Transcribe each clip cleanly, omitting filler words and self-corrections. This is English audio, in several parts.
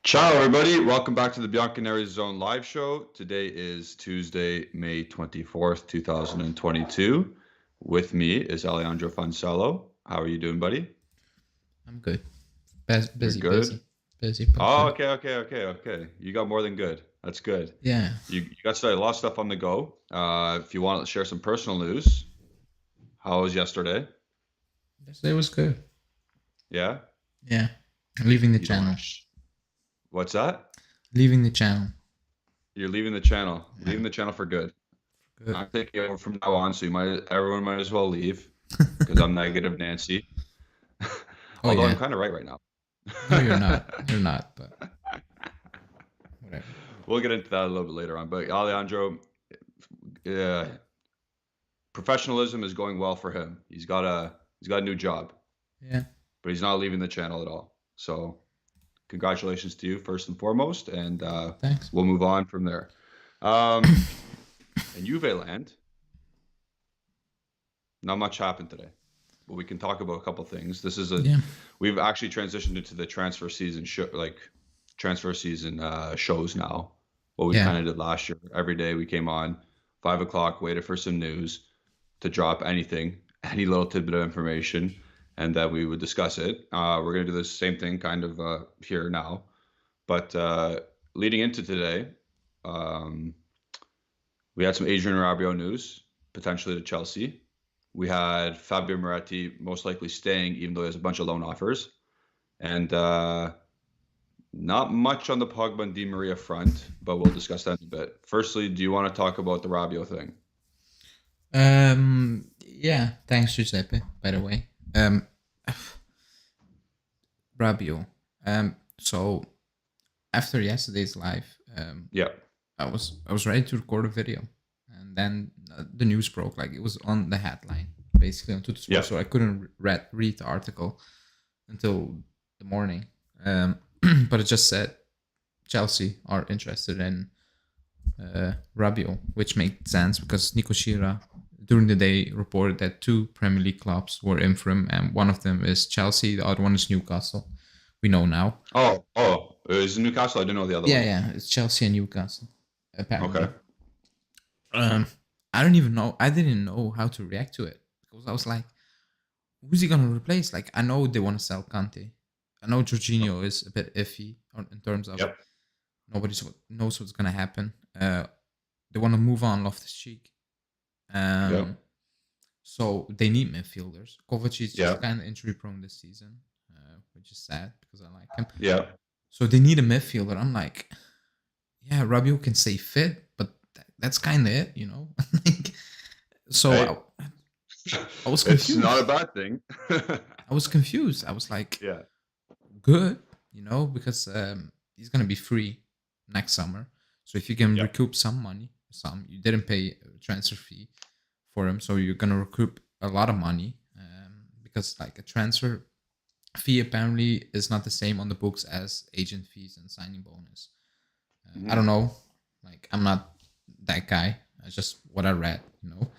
Ciao, everybody. Welcome back to the Bianconeri Zone live show. Today is Tuesday, May 24th, 2022. With me is Alejandro Fonsello. How are you doing, buddy? I'm good. You're Busy, good? busy, but Oh, good. okay. You got more than good. That's good. Yeah. You got a lot of stuff on the go. If you want to share some personal news, how was yesterday? Yesterday was good. Yeah? Yeah. Leaving the You don't want channel. to What's that? Leaving the channel. You're leaving the channel. Yeah. Leaving the channel for good. Good. I'm taking over from now on, so everyone might as well leave because I'm negative Nancy. Oh Although I'm yeah. kind of right now. No, you're not. You're not. But whatever. We'll get into that a little bit later on. But Alejandro, professionalism is going well for him. He's got a new job, Yeah. but he's not leaving the channel at all. So congratulations to you first and foremost, and Thanks. we'll move on from there. In Juve land, not much happened today, but we can talk about a couple things. We've actually transitioned into the transfer season shows now. What we kind of did last year. Every day we came on 5 o'clock, waited for some news to drop anything, any little tidbit of information, and that we would discuss it. We're going to do the same thing kind of here now. But leading into today, we had some Adrian Rabiot news, potentially to Chelsea. We had Fabio Moretti most likely staying, even though he has a bunch of loan offers. And not much on the Pogba and Di Maria front, but we'll discuss that in a bit. Firstly, do you want to talk about the Rabiot thing? Yeah. Thanks, Giuseppe. By the way, Rabiot. So after yesterday's live, Yeah. I was ready to record a video, and then the news broke. Like it was on the headline, basically on Tuttosport. Yeah. So I couldn't read the article until the morning. But it just said Chelsea are interested in Rabiot, which made sense because Nico Schira during the day reported that 2 Premier League clubs were in for him, and one of them is Chelsea, the other one is Newcastle. We know now. Oh, is it Newcastle? I didn't know the other one. Yeah, it's Chelsea and Newcastle. Apparently. Okay. I don't even know. I didn't know how to react to it because I was like, who's he gonna replace? Like, I know they want to sell Kante. I know Jorginho is a bit iffy in terms of nobody knows what's gonna happen. They want to move on Loftus-Cheek. So they need midfielders. Kovacic is just kind of injury prone this season, which is sad because I like him. Yeah. So they need a midfielder. I'm like, yeah, Rabiot can stay fit, but that's kind of it, you know. So I was confused. It's not a bad thing. I was confused. I was like, yeah, good, you know, because he's gonna be free next summer. So if you can recoup some money, you didn't pay a transfer fee for him, so you're gonna recoup a lot of money because like a transfer fee apparently is not the same on the books as agent fees and signing bonus. I don't know, like I'm not that guy. It's just what I read, you know.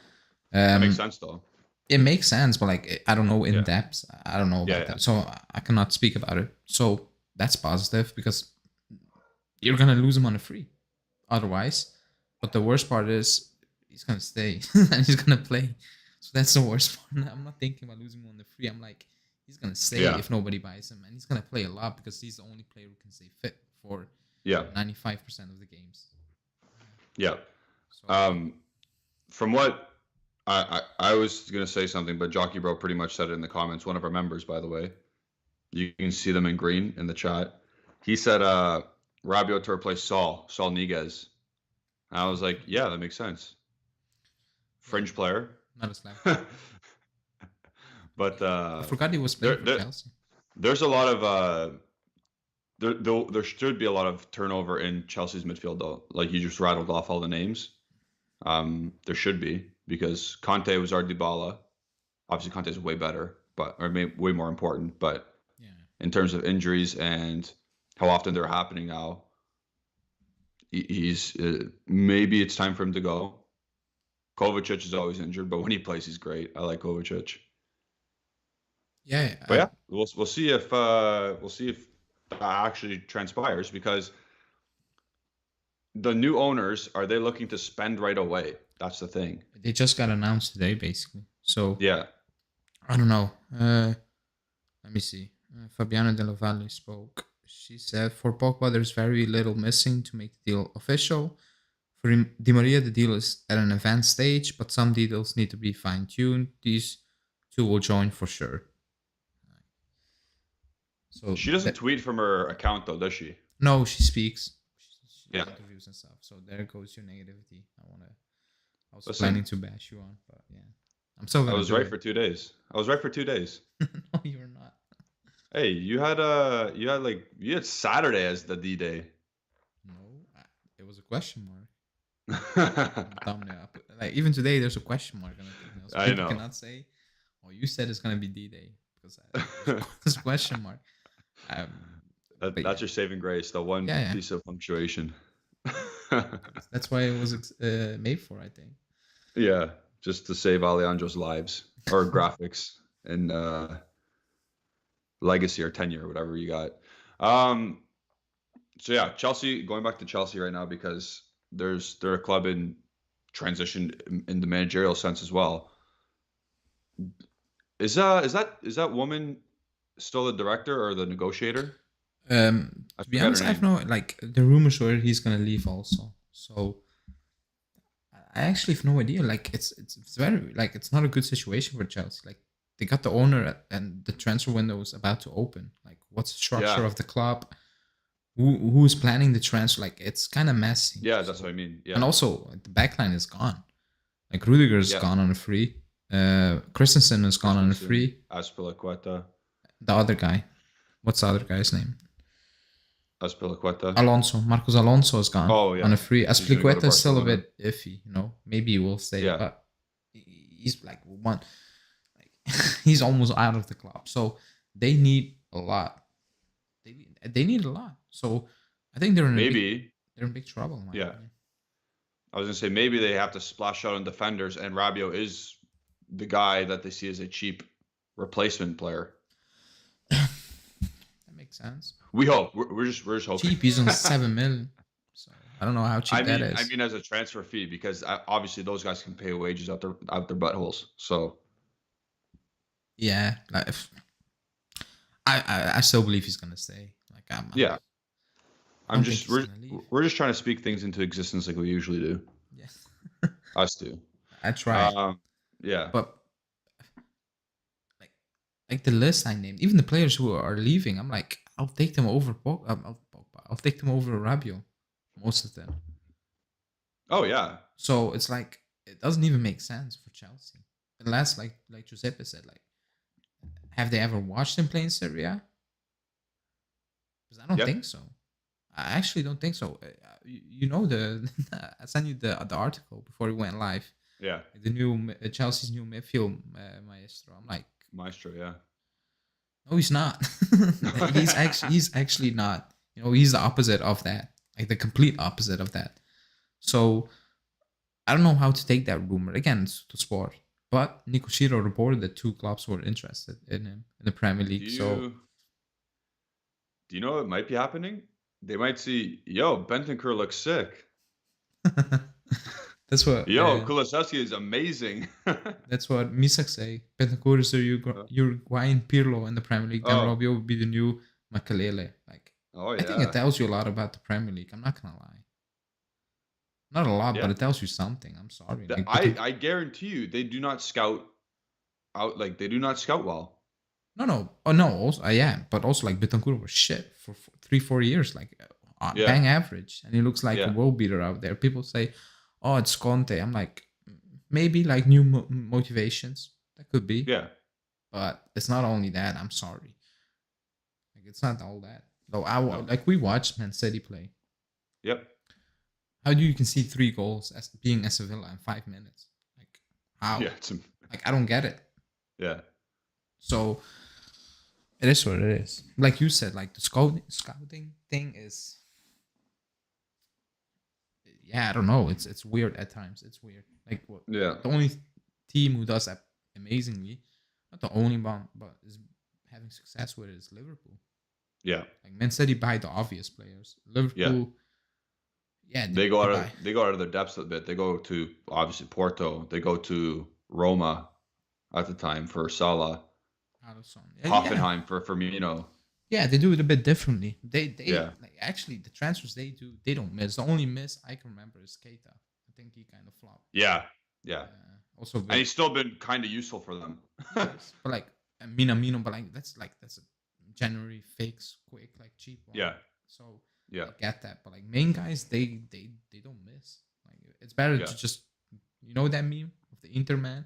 That makes sense though. It makes sense, but like I don't know in depth. I don't know about that, so I cannot speak about it. So that's positive because you're gonna lose him on a free, otherwise. But the worst part is he's gonna stay and he's gonna play. So that's the worst part. I'm not thinking about losing him on the free. I'm like, he's gonna stay if nobody buys him, and he's gonna play a lot because he's the only player who can stay fit for 95% of the games. Yeah. So, from what I was gonna say something, but Jockey Bro pretty much said it in the comments. One of our members, by the way, you can see them in green in the chat. He said Rabiot to replace Saul Niguez. And I was like, yeah, that makes sense. Fringe player. Not a slap. But I forgot he was playing for Chelsea. There's a lot of there should be a lot of turnover in Chelsea's midfield though. Like you just rattled off all the names. There should be because Conte was our Dybala. Obviously, Conte is way better, way more important. But in terms of injuries and how often they're happening now, he's maybe it's time for him to go. Kovacic is always injured, but when he plays, he's great. I like Kovacic. Yeah, but we'll see if that actually transpires, because the new owners, are they looking to spend right away? That's the thing. They just got announced today, basically. So yeah, I don't know. Let me see. Fabiana Della Valle spoke. She said, for Pogba, there's very little missing to make the deal official. For Di Maria, the deal is at an advanced stage, but some details need to be fine-tuned. These two will join for sure. So she doesn't tweet from her account, though, does she? No, she speaks. She does interviews and stuff. So there goes your negativity. I was planning to bash you on, but yeah. I'm still gonna I was right for 2 days. I was right for 2 days. No, you were not. Hey, you had Saturday as the D-Day. No, it was a question mark. Thumbnail. Like even today, there's a question mark on the thumbnail. So people cannot say, "Oh, you said it's gonna be D-Day," because there's a question mark. That's your saving grace. The one piece of punctuation. That's why it was made for, I think. Yeah, just to save Alejandro's lives or graphics and legacy or tenure or whatever you got. So yeah, Chelsea, going back to Chelsea right now, because they're a club in transition in the managerial sense as well. Is that woman still the director or the negotiator? To be honest, I've no, like, the rumors were he's gonna leave also. So I actually have no idea. Like it's very, like, it's not a good situation for Chelsea. Like they got the owner and the transfer window is about to open. Like what's the structure of the club? Who's planning the transfer? Like it's kind of messy. Yeah, that's what I mean. Yeah. And also the backline is gone. Like Rudiger's gone on a free. Christensen is gone on a free. Azpilicueta. The other guy. What's the other guy's name? Azpilicueta. Alonso. Marcos Alonso is gone on a free. Azpilicueta is still a bit iffy, you know. Maybe he will stay, but he's like one. Like he's almost out of the club. So they need a lot. They need a lot. So I think they're in big trouble. In my opinion. I was gonna say maybe they have to splash out on defenders, and Rabiot is the guy that they see as a cheap replacement player. That makes sense. We hope. We're just hoping. Cheap. He's on 7 million. So I don't know how cheap that is. I mean, as a transfer fee, because obviously those guys can pay wages out their buttholes. So yeah, like I still believe he's gonna stay. Like we're just trying to speak things into existence like we usually do. Yes. Us do. I try. Yeah. But like the list I named, even the players who are leaving, I'm like, I'll take them over Pogba. I'll take them over Rabiot. Most of them. Oh yeah. So it's like it doesn't even make sense for Chelsea. Unless like Giuseppe said, like, have they ever watched him play in Serie A? Because I don't think so. I actually don't think so. You know I sent you the article before we went live. Yeah. The new Chelsea's new midfield maestro. I'm like maestro. Yeah. No, he's not. he's actually not. You know, he's the opposite of that. Like the complete opposite of that. So I don't know how to take that rumor. Again, it's the sport. But Nico Shiro reported that 2 clubs were interested in him in the Premier League. Do you know what might be happening? They might see, Bentancur looks sick. That's what. Kulibaly is amazing. That's what Misak say. Bentancur is the Uruguayan Pirlo in the Premier League. Then Rabiot would be the new Makalele. Like, I think it tells you a lot about the Premier League. I'm not gonna lie. Not a lot, but it tells you something. I'm sorry. I guarantee you, they do not scout out. Like they do not scout well. No. Oh no. Also, but also like Bentancur was shit for 3-4 years. Like bang average, and he looks like a world beater out there. People say, "Oh, it's Conte." I'm like, maybe like new motivations. That could be. Yeah. But it's not only that. I'm sorry. Like it's not all that. Though like we watched Man City play. Yep. How do you concede 3 goals as being a Sevilla in 5 minutes? Like how? Yeah. Like I don't get it. Yeah. So it is what it is. Like you said, like the scouting thing is. Yeah, I don't know. It's weird at times. It's weird. Like what? Yeah. The only team who does that amazingly, not the only one, but is having success with it is Liverpool. Yeah. Like Man City buy the obvious players. Liverpool, they go out of their depths a bit. They go to obviously Porto. They go to Roma at the time for Salah. Hoffenheim for Firmino. Yeah, they do it a bit differently. They like actually the transfers they do, they don't miss. The only miss I can remember is Keita. I think he kind of flopped. Yeah. Also, and he's still been kind of useful for them. Yes, but like Minamino, but like that's a January fix, quick, like cheap one. Yeah. So I get that, but like main guys, they don't miss. Like it's better to just that meme of the Inter man.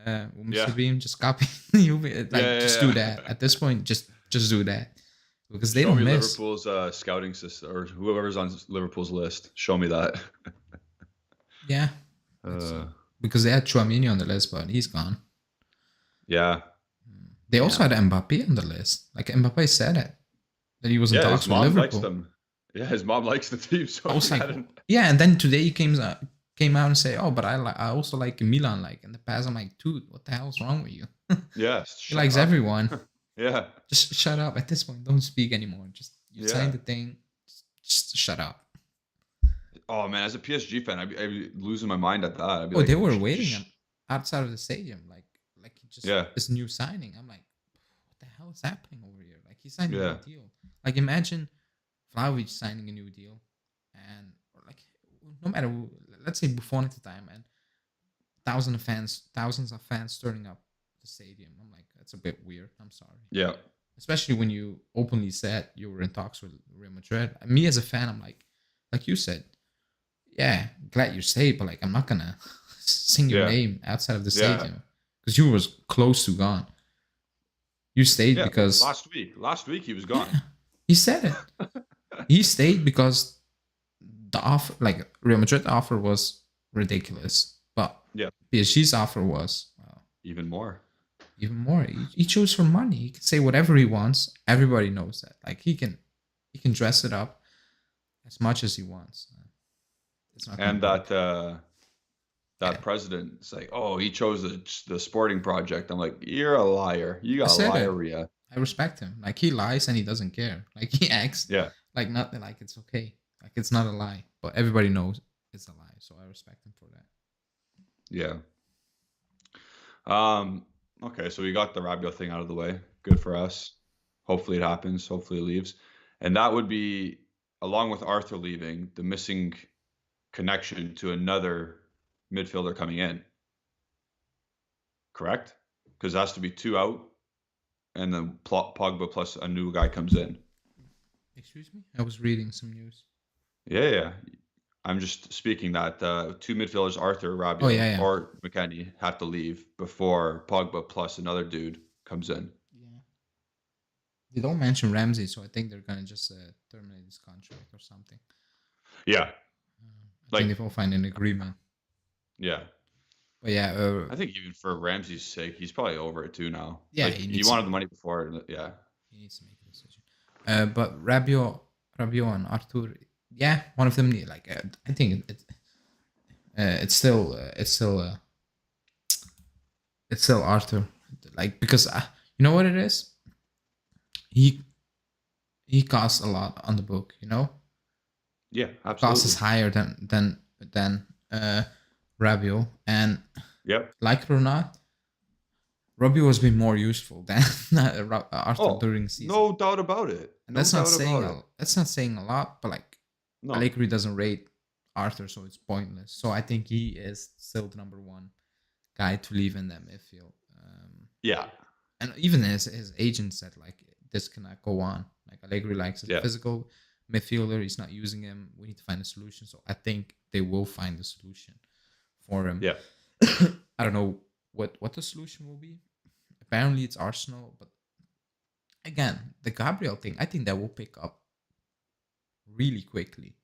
Mr. Beam just copy you. Do that. At this point, just do that because they don't miss. Liverpool's scouting system or whoever's on Liverpool's list. Show me that. Yeah. Because they had Tchouaméni on the list, but he's gone. Yeah. They also had Mbappé on the list. Like Mbappé said it that he was in talks with Liverpool. Likes them. Yeah, his mom likes the team. So and then today he came out and say, "Oh, but I also like Milan." Like in the past, I'm like, "Dude, what the hell's wrong with you?" He likes everyone. Yeah. Just shut up. At this point, don't speak anymore. Just signed the thing. Just shut up. Oh man, as a PSG fan, I'd be losing my mind at that. I'd be they were waiting him outside of the stadium, like he just this new signing. I'm like, what the hell is happening over here? Like he signed a new deal. Like imagine Vlahovic signing a new deal, and like no matter who, let's say Buffon at the time, and thousands of fans turning up the stadium. I'm like, that's a bit weird. I'm sorry. Yeah. Especially when you openly said you were in talks with Real Madrid. Me as a fan, I'm like you said, yeah, glad you stayed, but like I'm not gonna sing your name outside of the stadium because you was close to gone. You stayed because last week he was gone. Yeah, he said it. He stayed because the offer, like Real Madrid offer, was ridiculous, but PSG's offer was even more. He chose for money. He can say whatever he wants. Everybody knows that. Like he can dress it up as much as he wants. It's not and that president's like, oh, he chose the sporting project. I'm like, you're a liar. You got liar. I respect him. Like he lies and he doesn't care. Like he acts like nothing. Like it's okay. Like it's not a lie. But everybody knows it's a lie. So I respect him for that. Yeah. Okay, so we got the Rabiot thing out of the way. Good for us. Hopefully it happens. Hopefully it leaves. And that would be, along with Arthur leaving, the missing connection to another midfielder coming in. Correct? Because it has to be 2 out, and then Pogba plus a new guy comes in. Excuse me? I was reading some news. Yeah. I'm just speaking that 2 midfielders, Arthur, Rabiot, or McKennie, have to leave before Pogba plus another dude comes in. Yeah. They don't mention Ramsey, so I think they're going to just terminate his contract or something. Yeah. I think they will find an agreement. Yeah. But yeah. I think even for Ramsey's sake, he's probably over it too now. Yeah. Like, he wanted the money before. Yeah. He needs to make a decision. But Rabiot and Arthur... Yeah, one of them. Like I think it's still Arthur. Like because you know what it is. He costs a lot on the book. You know. Yeah, absolutely. Cost is higher than Rabiot, and like it or not, Rabiot has been more useful than Arthur during the season. No doubt about it. And that's not saying a lot, but like. No. Allegri doesn't rate Arthur, so it's pointless. So I think he is still the number one guy to leave in that midfield. And even his agent said, like, this cannot go on. Like, Allegri likes a physical midfielder. He's not using him. We need to find a solution. So I think they will find a solution for him. Yeah. I don't know what the solution will be. Apparently it's Arsenal. But again, the Gabriel thing, I think that will pick up really quickly,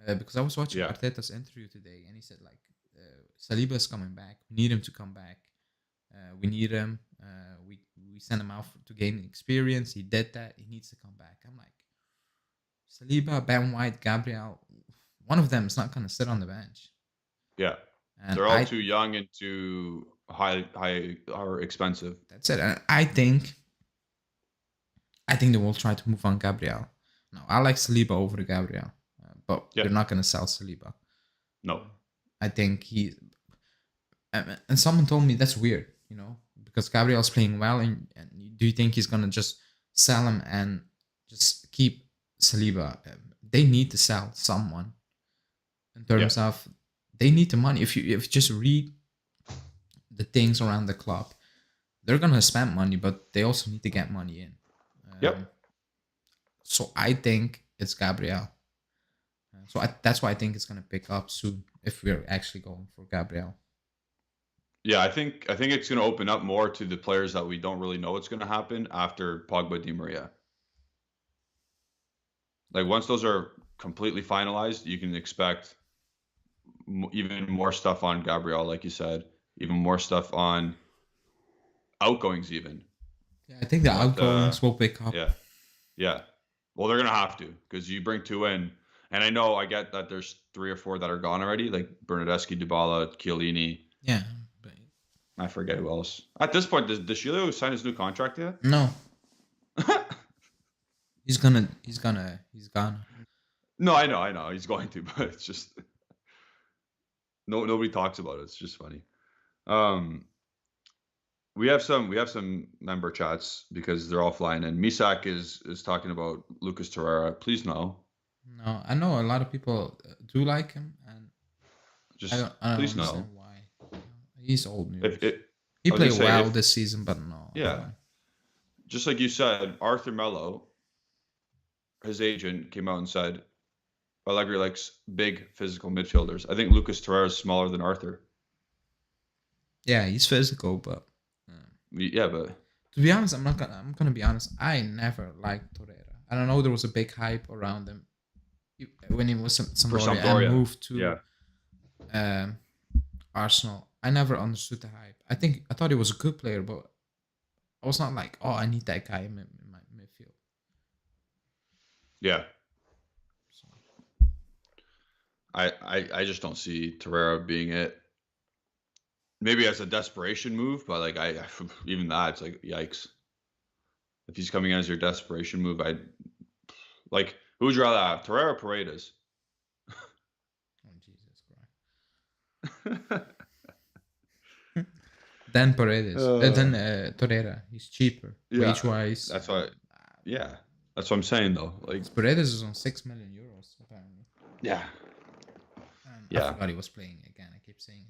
because I was watching Arteta's interview today, and he said like Saliba is coming back. We need him to come back. We need him. We sent him out to gain experience. He did that. He needs to come back. I'm like, Saliba, Ben White, Gabriel. One of them is not going to sit on the bench. Yeah, and they're all too young and too high or expensive. That's it. And I think I think they will try to move on Gabriel. No, I like Saliba over Gabriel, but they're not going to sell Saliba. No. I think and someone told me that's weird, because Gabriel's playing well, and do you think he's going to just sell him and just keep Saliba? They need to sell someone in terms of they need the money. If you just read the things around the club, they're going to spend money, but they also need to get money in. So I think it's Gabriel. So that's why I think it's going to pick up soon if we're actually going for Gabriel. Yeah, I think it's going to open up more to the players that we don't really know what's going to happen after Pogba, Di Maria. Like once those are completely finalized, you can expect even more stuff on Gabriel, like you said, even more stuff on outgoings even. Yeah, I think the outgoings will pick up. Yeah. Well, they're going to have to because you bring 2 in. And I get that there's 3 or 4 that are gone already, like Bernardeschi, Dybala, Chiellini. Yeah. I forget who else. At this point, does Shilio sign his new contract yet? No. He's gone. No, I know. He's going to, but it's just nobody talks about it. It's just funny. We have some member chats because they're all flying in. Misak is talking about Lucas Torreira. Please no. No, I know a lot of people do like him, and just I don't please understand no. why. He's old news. He played well this season, but no. Yeah. Just like you said, Arthur Melo, his agent, came out and said Allegri likes big physical midfielders. I think Lucas Torreira is smaller than Arthur. Yeah, he's physical, but but to be honest, I'm gonna be honest. I never liked Torreira. I don't know. There was a big hype around him when he was Sampdoria and moved to Arsenal. I never understood the hype. I thought he was a good player, but I was not like, oh, I need that guy in my midfield. Yeah. So. I just don't see Torreira being it. Maybe as a desperation move, but like even that, it's like yikes. If he's coming as your desperation move, like who would you rather have, Torreira or Paredes? Oh Jesus Christ! Then Paredes, then Torreira. He's cheaper, wage wise. That's why. Yeah, that's what I'm saying though. Like Paredes is on 6 million euros apparently. Yeah. And I forgot he was playing again. I keep saying it.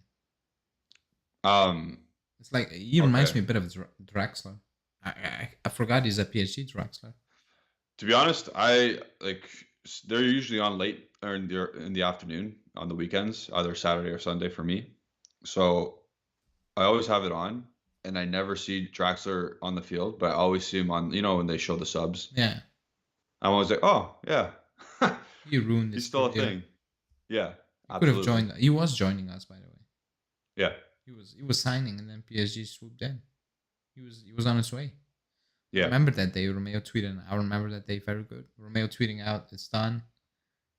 It's like he reminds me a bit of Draxler. I forgot he's a PSG Draxler. To be honest, they're usually on late or in the afternoon on the weekends, either Saturday or Sunday for me. So I always have it on, and I never see Draxler on the field, but I always see him on. When they show the subs. Yeah. I'm always like, oh yeah. You ruined this. He's still a thing. Yeah. Could have joined. He was joining us, by the way. Yeah. He was signing, and then PSG swooped in. He was on his way. Yeah. I remember that day. Romeo tweeted. I remember that day very good. Romeo tweeting out, "It's done.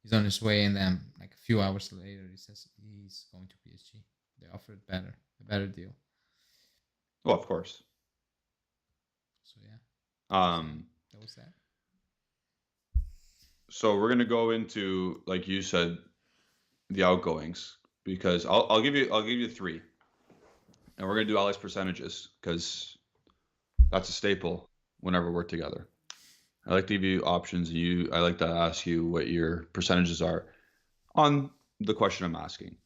He's on his way," and then like a few hours later, he says he's going to PSG. They offered a better deal. Well, of course. So yeah. That was that. So we're gonna go into, like you said, the outgoings, because I'll give you 3, and we're gonna do Alex percentages because that's a staple whenever we're together. I like to give you options, and I like to ask you what your percentages are on the question I'm asking.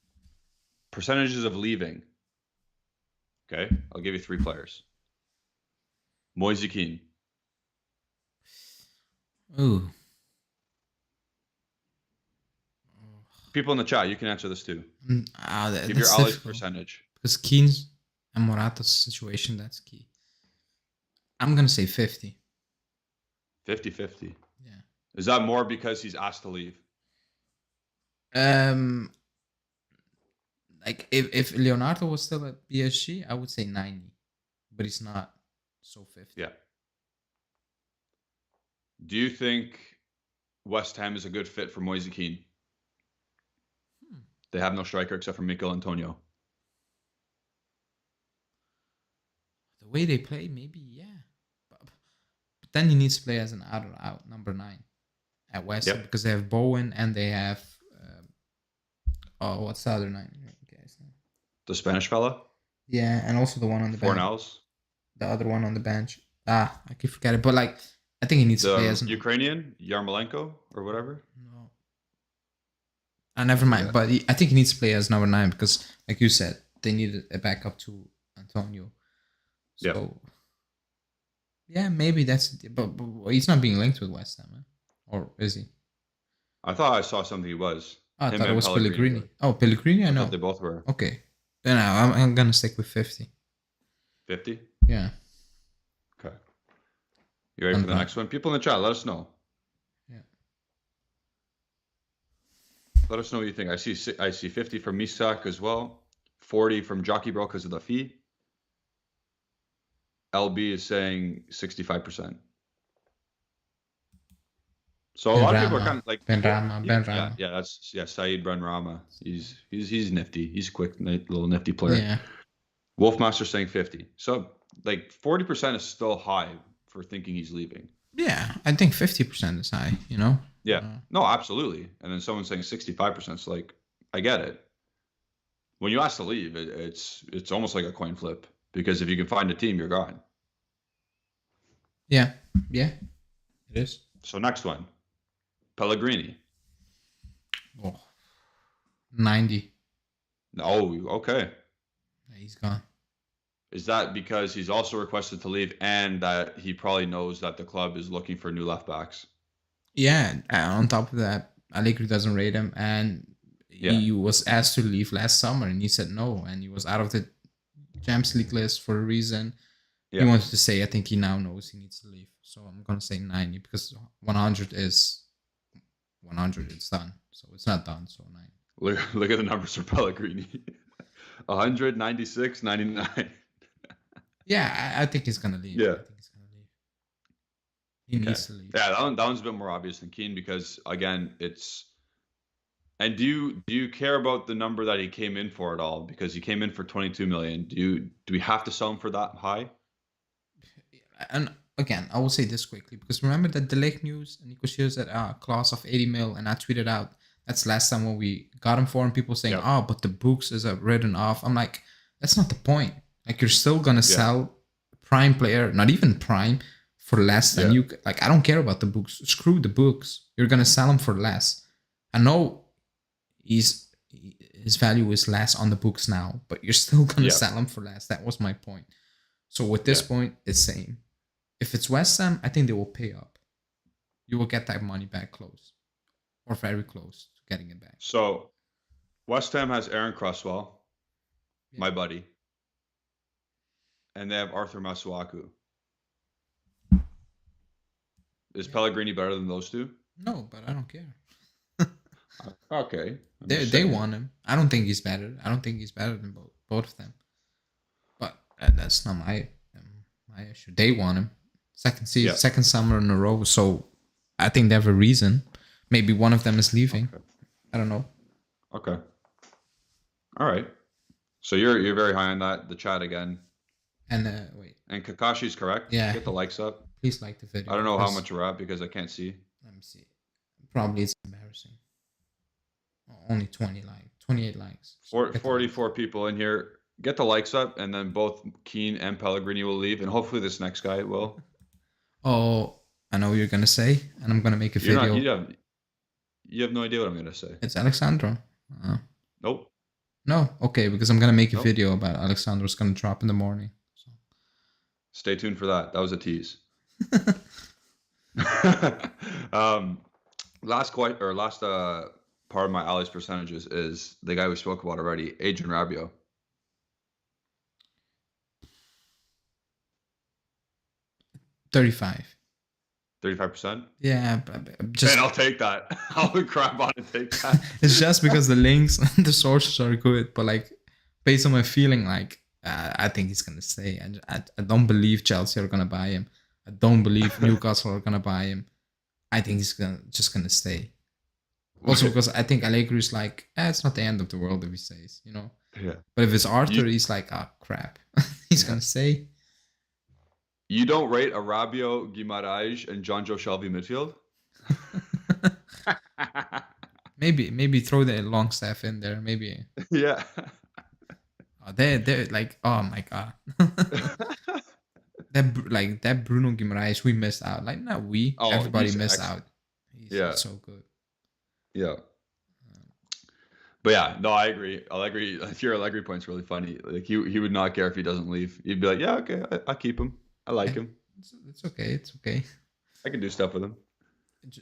Percentages of leaving. Okay, I'll give you 3 players. Moise Kean. Ooh. People in the chat, you can answer this too. Give your Alex percentage. Because Keane's and Morata's situation, that's key. I'm going to say 50. 50-50. Yeah. Is that more because he's asked to leave? Like if Leonardo was still at PSG, I would say 90. But he's not, so 50. Yeah. Do you think West Ham is a good fit for Moise Kean? They have no striker except for Mikel Antonio. The way they play, maybe, yeah. But then he needs to play as an out number 9 at West Ham because they have Bowen and they have what's the other 9? The Spanish fella? Yeah, and also the one on the bench. Fornals? The other one on the bench. I keep forgetting. But like, I think he needs to play as an Ukrainian Yarmolenko or whatever. No, never mind. But I think he needs to play as number 9 because, like you said, they need a backup to Antonio. So yeah, maybe that's. But he's not being linked with West Ham, or is he? I thought I saw something he was. I thought it was Pellegrini. Oh, Pellegrini, I know. They both were. Okay. Then I'm going to stick with 50. 50? Yeah. Okay. You ready for the next one? People in the chat, let us know. Yeah. Let us know what you think. I see 50 from Misak as well. 40 from Jockey Bro because of the fee. LB is saying 65%. So a lot of people are kind of like Benrahma. Yeah, that's Saeed Benrahma. He's nifty. He's a quick little nifty player. Yeah. Wolfmaster saying 50. So like 40% is still high for thinking he's leaving. Yeah, I think 50% is high, you know? Yeah. No, absolutely. And then someone saying 65%. It's like, I get it. When you ask to leave, it's almost like a coin flip because if you can find a team, you're gone. Yeah. Yeah. It is. So next one. Pellegrini. Oh, 90. Oh, okay. He's gone. Is that because he's also requested to leave and that he probably knows that the club is looking for new left backs? Yeah. On top of that, Allegri doesn't rate him, and he was asked to leave last summer, and he said no, and he was out of the Champions League list for a reason. Yeah. He wanted to say, I think he now knows he needs to leave. So I'm going to say 90 because 100 is 100. It's done. So it's not done. So 90. Look at the numbers for Pellegrini. 100, 96, 99. Yeah, I think he's going to leave. Yeah. I think he's going to leave. He needs to leave. Yeah, that one's a bit more obvious than Keane because, again, it's... And do you care about the number that he came in for at all? Because he came in for 22 million. Do we have to sell him for that high? And again, I will say this quickly because remember that the Lake News and Nico shares that clause of 80 mil, and I tweeted out that's last time when we got him for, and people saying, but the books is written off. I'm like, that's not the point. Like, you're still gonna sell prime player, not even prime, for less than you. Like, I don't care about the books. Screw the books. You're gonna sell him for less. I know his value is less on the books now, but you're still gonna sell him for less. That was my point. So with this point, it's same. If it's West Ham, I think they will pay up. You will get that money back close, or very close to getting it back. So West Ham has Aaron Cresswell, my buddy, and they have Arthur Masuaku. Is Pellegrini better than those two? No, but I don't care. Okay. They want him. I don't think he's better. I don't think he's better than both of them. But that's not my issue. They want him. Second summer in a row. So I think they have a reason. Maybe one of them is leaving. Okay. I don't know. Okay. All right. So you're very high on that. The chat again. And wait. And Kakashi's correct. Yeah. Get the likes up. Please like the video. I don't know how much we're at because I can't see. Let me see. Probably it's embarrassing. Only 28 likes. 44 people in here. Get the likes up, and then both Keane and Pellegrini will leave, and hopefully this next guy will. Oh, I know what you're gonna say, and I'm gonna make a video. You have no idea what I'm gonna say. It's Alexandro. Nope. No, okay, because I'm gonna make a video about Alexandro's gonna drop in the morning. So. Stay tuned for that. That was a tease. Last part of my Ali's percentages is the guy we spoke about already, Adrian Rabiot. 35%. 35%? Yeah, just. And I'll take that. I'll crap on and take that. It's just because the links and the sources are good, but like based on my feeling, like I think he's gonna stay. I don't believe Chelsea are gonna buy him. I don't believe Newcastle are gonna buy him. I think he's just gonna stay. Also because I think Allegri is like, it's not the end of the world if he stays, you know. Yeah. But if it's Arthur, he's like, crap, he's gonna stay. You don't rate a Rabiot, Guimaraes, and John Joe Shelby midfield? maybe throw the long staff in there. Maybe. Yeah. They're like, oh my god. that Bruno Guimaraes, we missed out. Like, not we. Oh, everybody missed out. He's so good. Yeah. But yeah, no, I agree. Your Allegri point's really funny. Like he would not care if he doesn't leave. He'd be like, yeah, okay, I'll keep him. I like him. It's okay. It's okay. I can do stuff with him.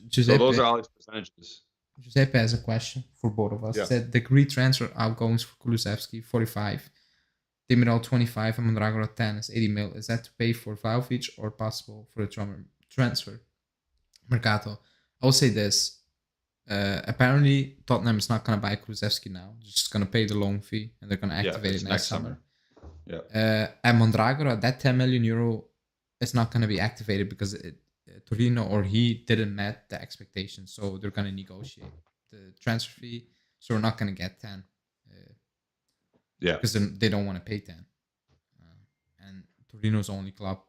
Giuseppe, so those are all his percentages. Giuseppe has a question for both of us. Yeah. He said the agreed transfer outgoings for Kulusevski 45, Demiral 25, and Mondragora 10 is 80 mil. Is that to pay for Vlahovic or possible for the transfer? Mercato. I will say this. Apparently, Tottenham is not going to buy Kulusevski now. They're just going to pay the loan fee and they're going to activate it next summer. Yeah. And Mondragora, that 10 million euro is not going to be activated because Torino or he didn't met the expectations. So they're going to negotiate the transfer fee. So we're not going to get 10. Because they don't want to pay 10. And Torino's only club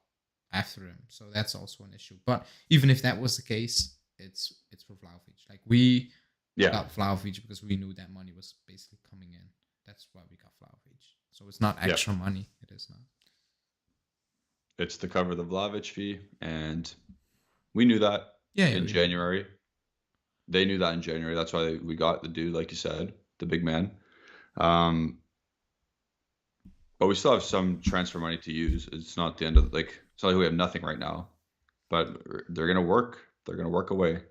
after him. So that's also an issue. But even if that was the case, it's for Vlahovic. Like we got Vlahovic because we knew that money was basically coming in. That's why we got Vlahovic. So it's not extra money. It is not. It's to cover the Vlahovic fee, and we knew that in January. They knew that in January. That's why we got the dude, like you said, the big man. But we still have some transfer money to use. It's not the end of it's not like we have nothing right now, but they're gonna work. They're gonna work away.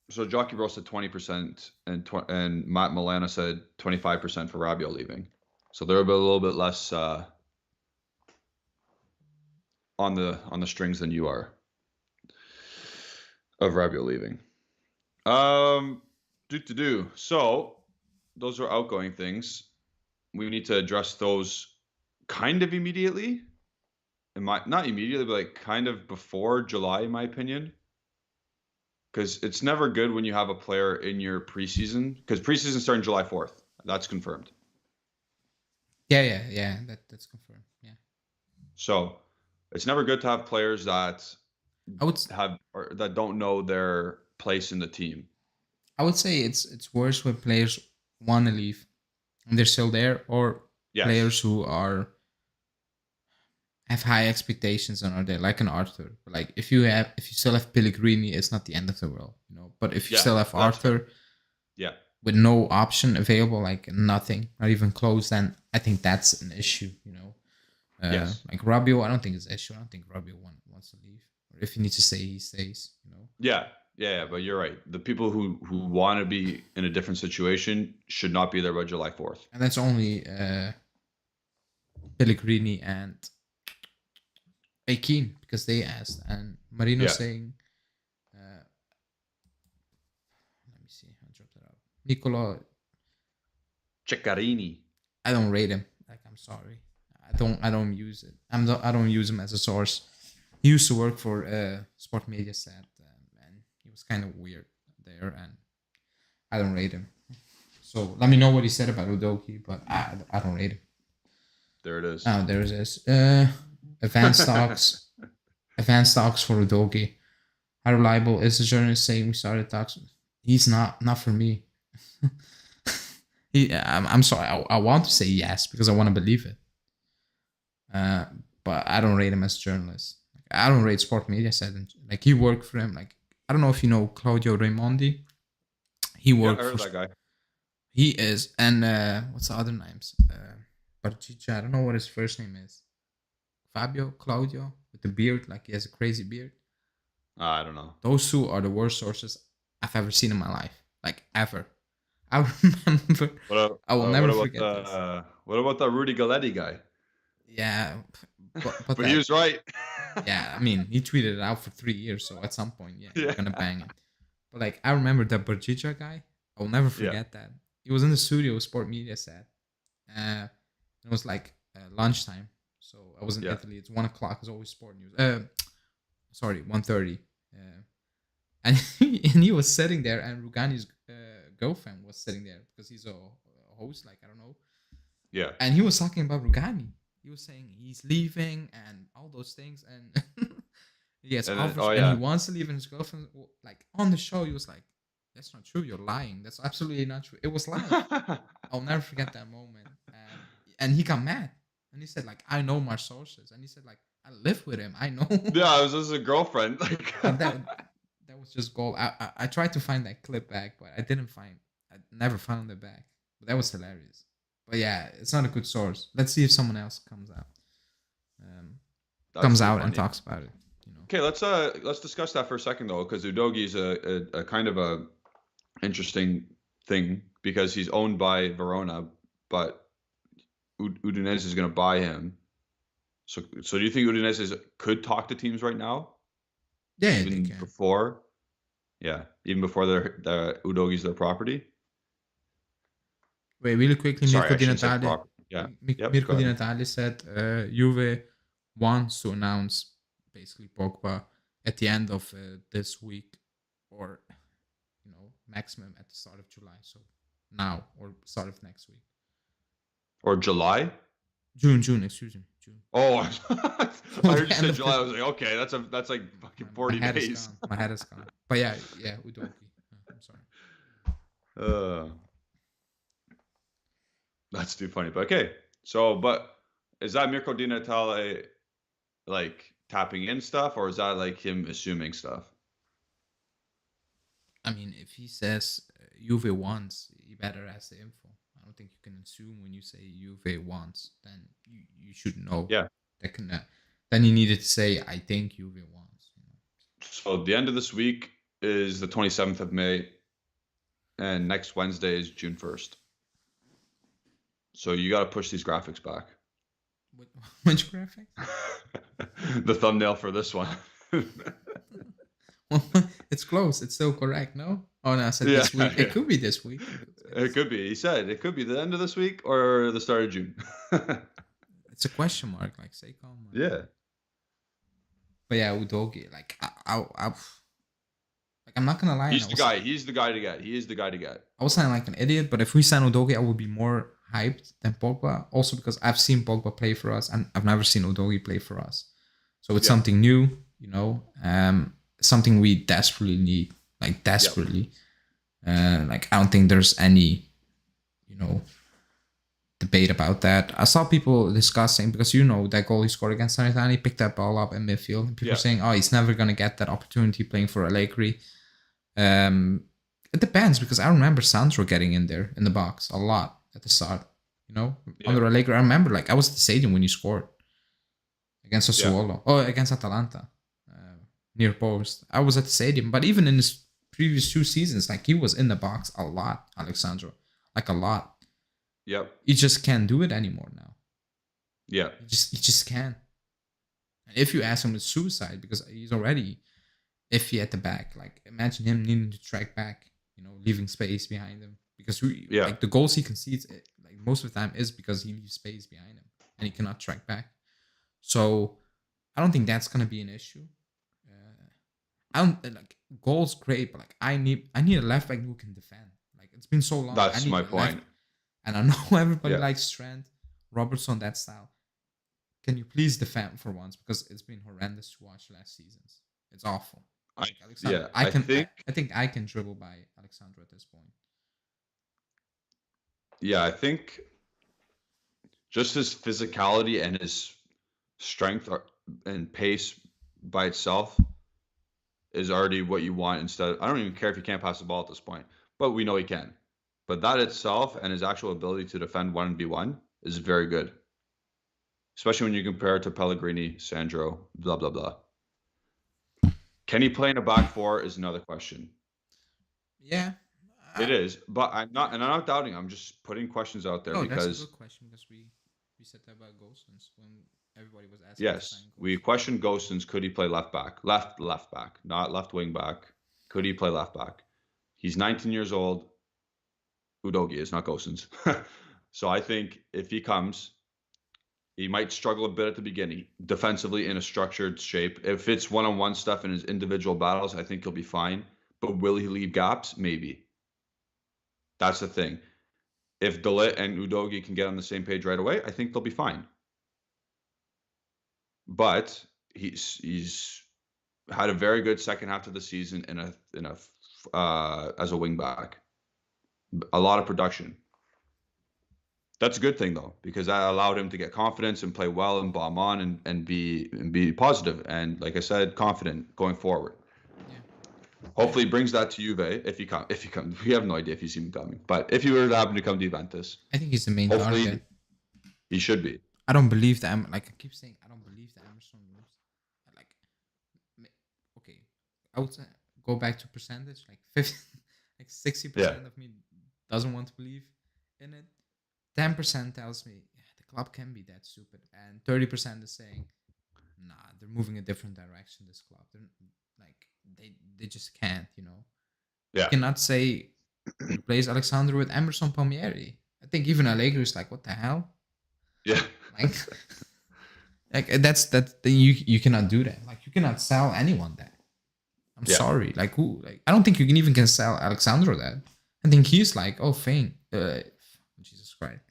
So Jockey Bro said 20%, and Matt Milana said 25% for Rabiot leaving. So they're a little bit less on the strings than you are of Rabiot leaving. So those are outgoing things. We need to address those kind of immediately. Not immediately, but kind of before July, in my opinion. Because it's never good when you have a player in your preseason. Because preseason starting July 4th. That's confirmed. Yeah. That's confirmed. Yeah. So it's never good to have players that that don't know their place in the team. I would say it's worse when players want to leave and they're still there, or players who have high expectations and are there, like an Arthur. Like if you still have Pellegrini, it's not the end of the world, But if you still have Arthur, with no option available, like nothing, not even close, then I think that's an issue, Like Rabiot, I don't think it's an issue. I don't think Rabiot wants to leave. Or if he needs to stay, he stays, Yeah, but you're right. The people who want to be in a different situation should not be there by July 4th. And that's only Pellegrini and Akin, because they asked, and Marino saying, let me see, I'll drop that out. Nicola Ceccarini. I don't rate him. Like, I'm sorry, I don't use it. I don't use him as a source. He used to work for Sport Media Set, and he was kind of weird there, and I don't rate him. So let me know what he said about Udogie, but I don't rate him. There it is. Oh, there it is. Advanced stocks for Udogie. How reliable is the journalist saying we started talks? He's not for me. I'm sorry. I want to say yes because I want to believe it. But I don't rate him as a journalist. I don't rate Sport Media Set. Like he worked for him. Like I don't know if you know Claudio Raimondi. He worked for that guy. He is, and what's the other names? Barcic. I don't know what his first name is. Fabio, Claudio, with the beard, like he has a crazy beard. I don't know. Those two are the worst sources I've ever seen in my life, like ever. I remember. I will never forget this. What about the Rudy Galletti guy? Yeah, but he was right. Yeah, I mean, he tweeted it out for 3 years, so at some point, you're gonna bang it. But like, I remember the Barcic guy. I will never forget that. He was in the studio with Sport Media Set. It was like lunchtime. So I was in Italy. It's 1:00. It's always sport news. 1:30. And he was sitting there, and Rugani's girlfriend was sitting there because he's a host. Like I don't know. Yeah. And he was talking about Rugani. he was saying he's leaving and all those things, and he has offers oh and he yeah, wants to leave, and his girlfriend, like on the show, he was like, "That's not true. You're lying. That's absolutely not true. It was live." I'll never forget that moment. And he got mad, and he said like, "I know my sources," and he said like, "I live with him. I know." yeah, it was just a girlfriend. Like And that was just gold. I tried to find that clip back, but I didn't find. I never found it back. But that was hilarious. But yeah, it's not a good source. Let's see if someone else comes out. Comes out and talks about it. You know. Okay, let's discuss that for a second though, because Udogie is a kind of a interesting thing because he's owned by Verona, but Udinese is going to buy him. So do you think Udinese could talk to teams right now? Yeah, even before, even before the Udogie's their property. Wait, really quickly, Sorry, Mirko Di Natale. Yeah. Mirko Di Natale said Juve wants to announce basically Pogba at the end of this week, or maximum at the start of July. So now or start of next week. Or July? June, excuse me. June. Oh, I heard you say July. I was like, okay, that's like fucking 40 days. My head is gone. But yeah, Udogie. I'm sorry. That's too funny. But okay. So, but is that Mirko Di Natale like tapping in stuff, or is that like him assuming stuff? I mean, if he says Juve wants, you better ask the info. I don't think you can assume when you say Juve wants, then you should know. Yeah. Then he needed to say, I think Juve wants. So the end of this week is the 27th of May, and next Wednesday is June 1st. So you got to push these graphics back. Which graphic? The thumbnail for this one. Well, it's close. It's still correct, no? Oh, no, I said this week. Yeah. It could be this week. It could be. He said it could be the end of this week or the start of June. It's a question mark, like say calm. Yeah. But yeah, Udogie, like I'm not gonna lie. He's the guy. He's the guy to get. He is the guy to get. I was sounding like an idiot, but if we sign Udogie, I would be more hyped than Pogba. Also because I've seen Pogba play for us, and I've never seen Udogie play for us. So it's something new, something we desperately need, like desperately. Like I don't think there's any, debate about that. I saw people discussing because that goal he scored against Salernitana, he picked that ball up in midfield. And people are saying, "Oh, he's never gonna get that opportunity playing for Allegri." It depends because I remember Sandro getting in there in the box a lot at the start. Under Allegri, I remember I was at the stadium when he scored against Sassuolo. Oh, against Atalanta, near post. I was at the stadium, but even in his previous 2 seasons, he was in the box a lot, Alexandro, a lot. Yep. He just can't do it anymore now. Yeah. He just can't. And if you ask him, it's suicide because he's already iffy at the back. Imagine him needing to track back, leaving space behind him. Because the goals he concedes, most of the time is because he leaves space behind him and he cannot track back. So I don't think that's gonna be an issue. I don't goals great, but I need a left back who can defend. It's been so long. That's my point. And I know everybody likes Trent, Robertson, that style. Can you please defend for once? Because it's been horrendous to watch last seasons. It's awful. I think I can dribble by Alexandro at this point. Yeah, I think just his physicality and his strength and pace by itself is already what you want instead of, I don't even care if he can't pass the ball at this point, but we know he can. But that itself and his actual ability to defend 1v1 is very good. Especially when you compare it to Pellegrini, Sandro, blah, blah, blah. Can he play in a back four is another question. Yeah. It is, but I'm not doubting. I'm just putting questions out there because that's a good question because we said that about Gosens when everybody was asking. Yes, we questioned Gosens. Could he play left back, not left wing back? Could he play left back? He's 19 years old. Udogie is not Gosens. So I think if he comes, he might struggle a bit at the beginning, defensively in a structured shape. If it's one-on-one stuff in his individual battles, I think he'll be fine. But will he leave gaps? Maybe. That's the thing. If De Ligt and Udogie can get on the same page right away, I think they'll be fine. but he's had a very good second half of the season as a wing back. A lot of production. That's a good thing though, because that allowed him to get confidence and play well and bomb on and be positive and, like I said, confident going forward. Yeah. Hopefully, he brings that to Juve if he comes. We have no idea if he's even coming, but if he were to happen to come to Juventus, I think he's the main target. He should be. I don't believe that. Like I keep saying, I don't believe that Emerson moves. Like, okay, I would say go back to percentage. Like 50, like 60% of me doesn't want to believe in it. 10% tells me the club can be that stupid, and 30% is saying, nah, they're moving a different direction. This club, they're like they just can't. You cannot say replace Alexandro with Emerson Palmieri. I think even Allegri is like, what the hell? Yeah, like that's you cannot do that. Like you cannot sell anyone that. I'm sorry. Like who? Like I don't think you can sell Alexandro that. I think he's like, oh, Jesus Christ.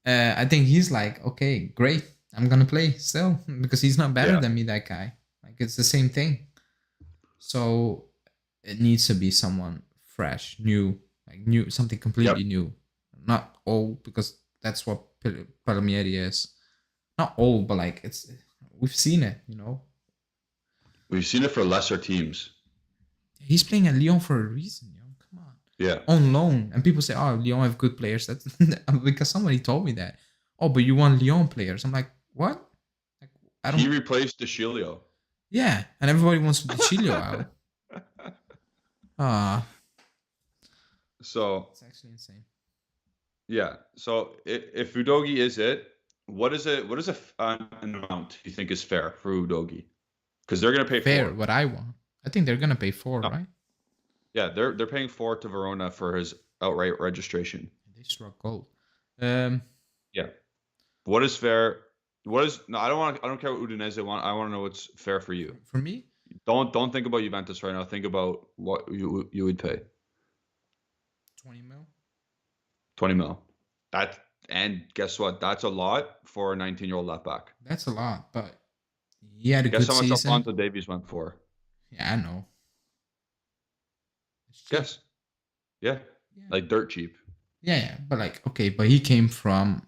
I think he's like, okay, great. I'm gonna play still because he's not better than me. That guy. Like it's the same thing. So it needs to be someone fresh, new, something completely new, not old, because that's what Palmieri is. Not old, but like we've seen it. We've seen it for lesser teams. He's playing at Lyon for a reason. Come on. Yeah. On loan, and people say, "Oh, Lyon have good players." That's because somebody told me that. Oh, but you want Lyon players? I'm like, what? Like, I don't. He replaced De Chilio. Yeah, and everybody wants De Chilio out. So it's actually insane. Yeah. So if Udogie is it, what is an amount you think is fair for Udogie? Because they're gonna pay fair. 4. What I want, I think they're gonna pay 4, right? Yeah, they're paying 4 to Verona for his outright registration. They struck gold. Yeah. What is fair? I don't care what Udinese want. I want to know what's fair for you. For me? Don't think about Juventus right now. Think about what you would pay. 20 mil. 20 mil. And guess what? That's a lot for a 19-year-old left back. That's a lot, but he had a good season. Guess how much Alphonso Davies went for? Yeah, I know. Guess. Yeah. Like dirt cheap. Yeah, but like, okay, but he came from,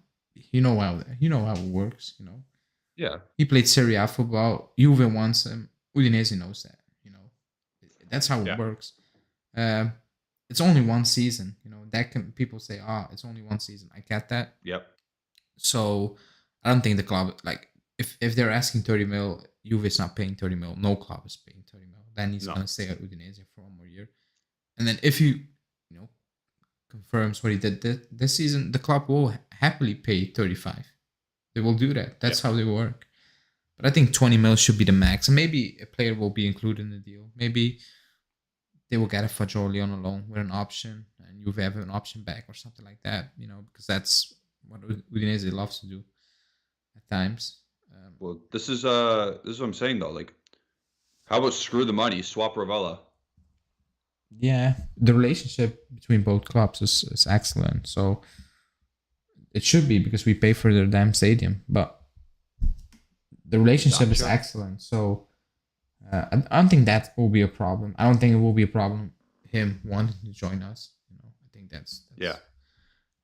how it works, Yeah. He played Serie A football. Juve wants him. Udinese knows that, That's how it works. It's only one season, people say, it's only one season. I get that. Yep. So I don't think the club, like, if they're asking 30 mil, Juve is not paying 30 mil. No club is paying 30 mil. Then he's going to stay at Udinese for one more year. And then if you confirms what he did this season, the club will happily pay 35. They will do that. That's how they work. But I think 20 mil should be the max. And maybe a player will be included in the deal. Maybe they will get a Fagioli on a loan with an option, and Juve have an option back or something like that, because that's what Udinese loves to do at times. Well, this is what I'm saying though. Like, how about screw the money, swap Ravella? Yeah, the relationship between both clubs is excellent. So it should be, because we pay for their damn stadium. But the relationship is excellent. So I don't think that will be a problem. I don't think it will be a problem him wanting to join us. I think that's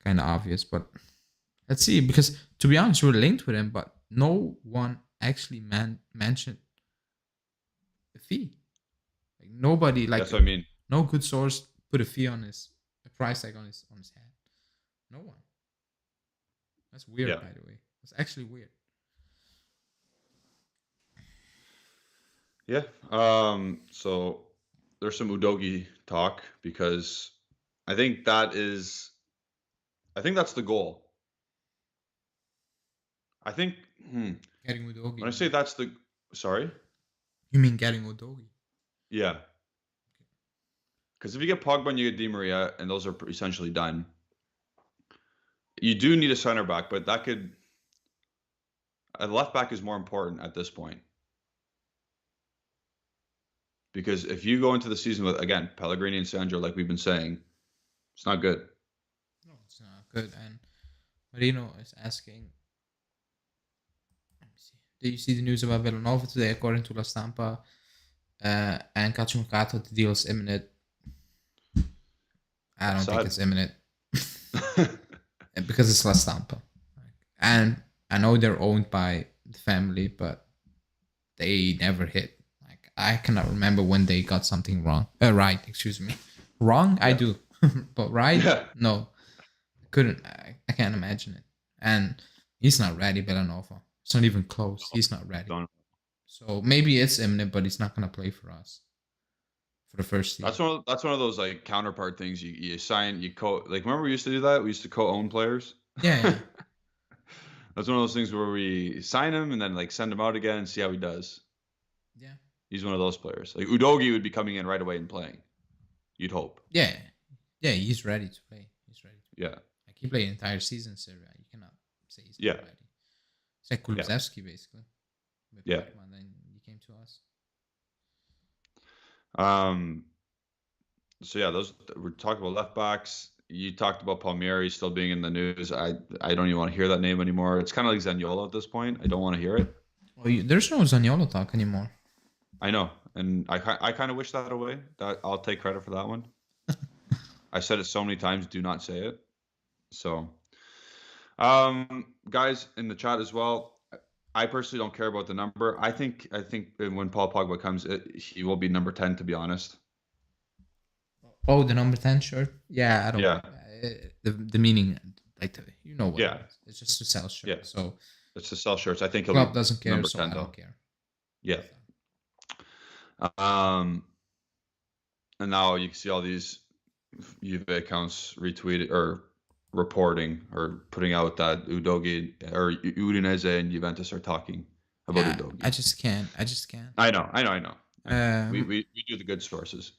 kind of obvious. But let's see, because to be honest, we're linked with him, but no one actually mentioned the fee. Like nobody, like, that's what I mean. No good source put a price tag on his head. No one. That's weird, by the way. It's actually weird. Yeah. So there's some Udogie talk, because I think that's the goal. I think getting Udogie. When I say that's the sorry? You mean getting Udogie? Yeah. Because if you get Pogba and you get Di Maria, and those are essentially done, you do need a center back, but a left back is more important at this point. Because if you go into the season with, again, Pellegrini and Sandro, like we've been saying, it's not good. No, it's not good. And Marino is asking, let me see, Did you see the news about Villanova today? According to La Stampa and Calciomercato, the deal is imminent. I don't think it's imminent because it's La Stampa, and I know they're owned by the family, but they never hit. Like I cannot remember when they got something wrong. Right, excuse me. Wrong, yeah. I do, but right, yeah. No, couldn't. I can't imagine it. And he's not ready, Villanova. It's not even close. He's not ready. So maybe it's imminent, but he's not gonna play for us for the first year. That's one of those like counterpart things. You sign, like remember we used to do that? We used to co-own players. Yeah. That's one of those things where we sign him and then like send him out again and see how he does. Yeah. He's one of those players. Like Udogie would be coming in right away and playing. You'd hope. Yeah. Yeah, he's ready to play. He's ready to play. Yeah. Like he played an entire season in Serie A. You cannot say he's not ready. It's like Kulibaly, basically. With Pogba, and then he came to us. So yeah, we're talking about left backs. You talked about Palmieri still being in the news. I don't even want to hear that name anymore. It's kind of like Zaniolo at this point. I don't want to hear it. Well, there's no Zaniolo talk anymore. I know, and I kind of wish that away. That I'll take credit for that one. I said it so many times. Do not say it. So, guys in the chat as well. I personally don't care about the number. I think when Paul Pogba comes, he will be number 10. To be honest. Oh, the number 10 shirt? Yeah, I don't. Yeah. The meaning, like you know what? Yeah. It's just to sell shirts. Yeah. So it's to sell shirts. I think he'll Club doesn't care, so 10, I don't care. Yeah. And now you can see all these Juve accounts retweeted or reporting or putting out that Udogie or Udinese and Juventus are talking about Udogie. I just can't. I know. We do the good sources.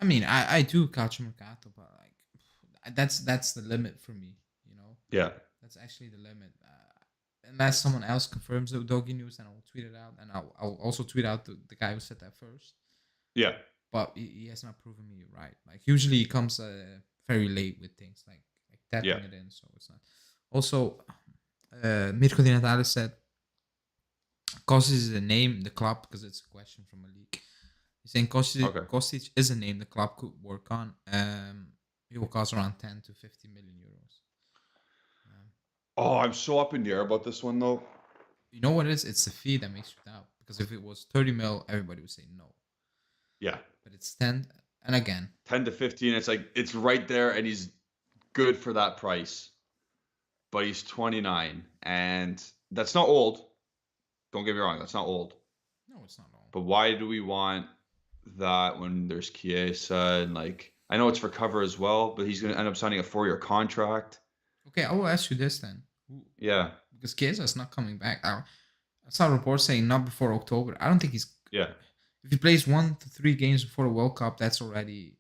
I mean, I do Calciomercato, but like that's the limit for me, you know. Yeah. That's actually the limit. Unless someone else confirms the Udogie news, then I'll tweet it out, and I'll also tweet out the guy who said that first. Yeah. But he has not proven me right. Like usually he comes very late with things like tapping it in, so it's not. Also, Mirko Di Natale said, Kostic is a name the club, because it's a question from a leak. He's saying Kostic is a name the club could work on. It will cost around 10 to 50 million euros. I'm so up in the air about this one, though. You know what it is? It's the fee that makes you doubt. Because if it was 30 mil, everybody would say no. Yeah. But it's 10, and again. 10 to 15, it's like, it's right there, and he's good for that price. But he's 29, and that's not old. Don't get me wrong, that's not old. No, it's not old. But why do we want that when there's Chiesa and like I know it's for cover as well, but he's going to end up signing a 4-year contract. Okay, I will ask you this then. Yeah, because Chiesa is not coming back. I saw reports saying not before October. I don't think he's. Yeah. If he plays 1 to 3 games before the World Cup, that's already.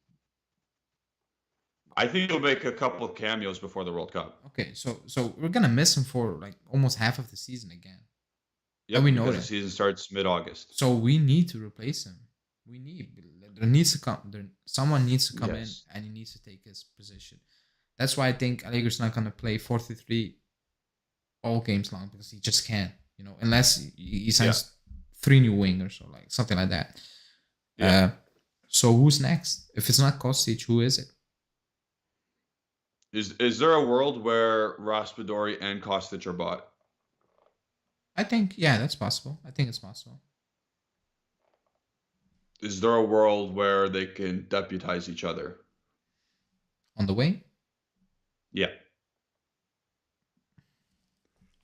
I think he'll make a couple of cameos before the World Cup. Okay, so we're gonna miss him for like almost half of the season again. Yeah, we know that the season starts mid-August. So we need to replace him. There needs to come. Someone needs to come in, and he needs to take his position. That's why I think Allegri's not gonna play 4-3 all games long, because he just can't. You know, unless he signs 3 new wingers or like something like that. Yeah. So who's next? If it's not Kostic, who is it? Is there a world where Raspadori and Kostic are bought? I think, that's possible. I think it's possible. Is there a world where they can deputize each other? On the wing? Yeah.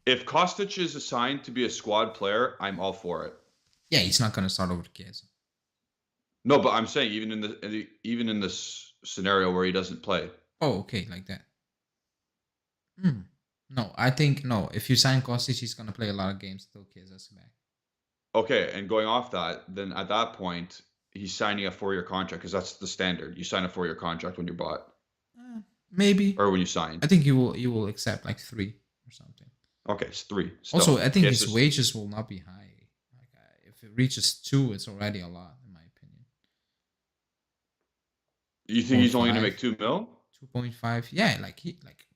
If Kostic is assigned to be a squad player, I'm all for it. Yeah, he's not going to start over Chiesa. No, but I'm saying even in this scenario where he doesn't play. Oh, okay, like that. No, I think no. If you sign Kostic, he's going to play a lot of games until Chiesa's back. Okay, and going off that, then at that point, he's signing a 4-year contract, because that's the standard. You sign a 4-year contract when you're bought. Maybe. Or when you sign. I think you will accept like 3 or something. Okay, it's 3. Still. Also, I think his wages will not be high. Like if it reaches 2, it's already a lot, in my opinion. You think he's only going to make 2 mil? 2 2.5. Yeah,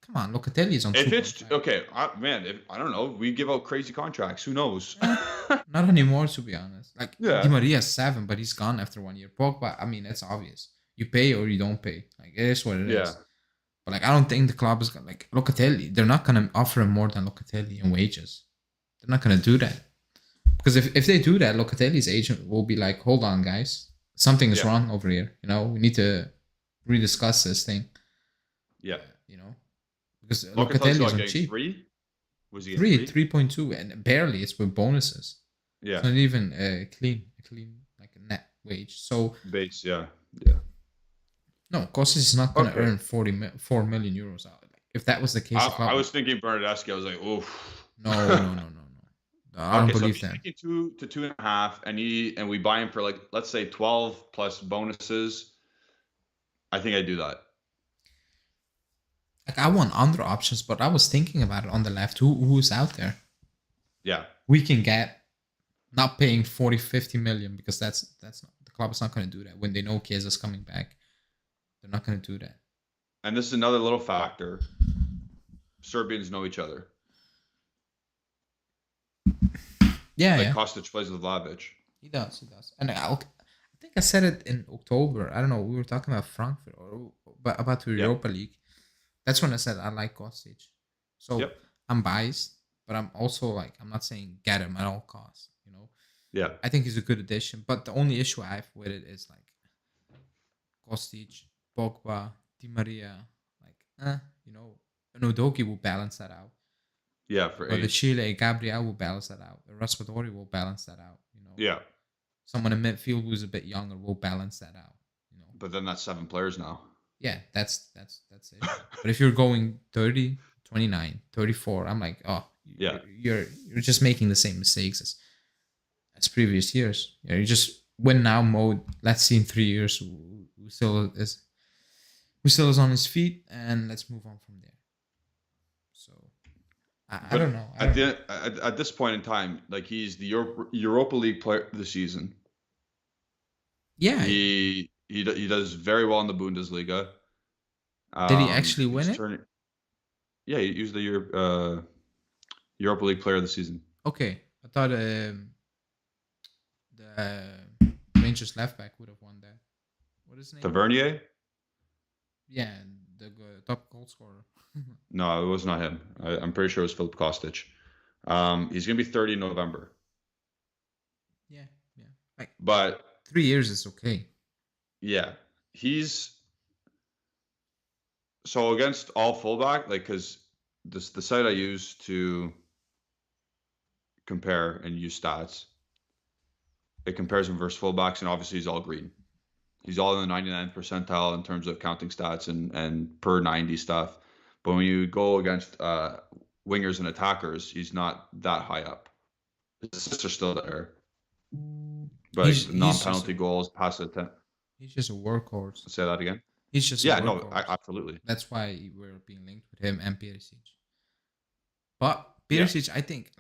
come on, Locatelli is on. If it's okay, man, if I don't know, we give out crazy contracts. Who knows? Not anymore, to be honest. Yeah. Di Maria 7, but he's gone after 1 year. Pogba, I mean, it's obvious. You pay or you don't pay. It is what it is. But I don't think the club is gonna Locatelli. They're not gonna offer him more than Locatelli in wages. They're not gonna do that. Because if they do that, Locatelli's agent will be like, hold on, guys. Something is wrong over here. We need to rediscuss this thing. Yeah. Because Locatelli is on cheap. 3? Was he 3.2, and barely. It's with bonuses. Yeah. It's not even clean, a net wage. So base, yeah. No, Kostic is not going to earn 4 million euros out. If that was the case, I was thinking Bernardeschi. I was like, oof. No. I don't believe that. 2 to 2.5, and we buy him for let's say 12 plus bonuses. I think I'd do that. I want other options, but I was thinking about it on the left. Who's out there? Yeah. We can get not paying 40-50 million, because that's not, the club is not going to do that when they know Chiesa's coming back. They're not going to do that. And this is another little factor. Serbians know each other. Yeah. Kostic plays with Vlahovic. He does. And I think I said it in October. I don't know. We were talking about Frankfurt or about the Europa League. That's when I said I like Kostic. So I'm biased, but I'm also I'm not saying get him at all costs. Yeah. I think he's a good addition, but the only issue I have with it is Kostic, Pogba, Di Maria, an Udogie will balance that out. Yeah, for the Chile, Gabriel will balance that out. The Raspadori will balance that out. Yeah. Someone in midfield who's a bit younger will balance that out. But then that's 7 players now. Yeah, that's it. But if you're going 30, 29, 34, I'm like, you're just making the same mistakes as previous years. You just win now mode. Let's see in 3 years who still is on his feet, and let's move on from there. So I don't know. At this point in time, he's the Europa League player of the season. Yeah, he does very well in the Bundesliga. Did he actually win it? Yeah, he was the Europa League player of the season. Okay, I thought the Rangers left back would have won that. What is his name? Tavernier? Yeah, the top goal scorer. No, it was not him. I'm pretty sure it was Filip Kostic. He's going to be 30 in November. Yeah. But 3 years is okay. Yeah. So against all fullback, because the site I use to compare and use stats, it compares him versus fullbacks, and obviously he's all green. He's all in the 99th percentile in terms of counting stats and per 90 stuff. But when you go against wingers and attackers, he's not that high up. His assists are still there. But non-penalty goals, pass attempt. He's just a workhorse. Say that again. He's just a workhorse. No, absolutely. That's why we're being linked with him and Perisic. But Perisic, I think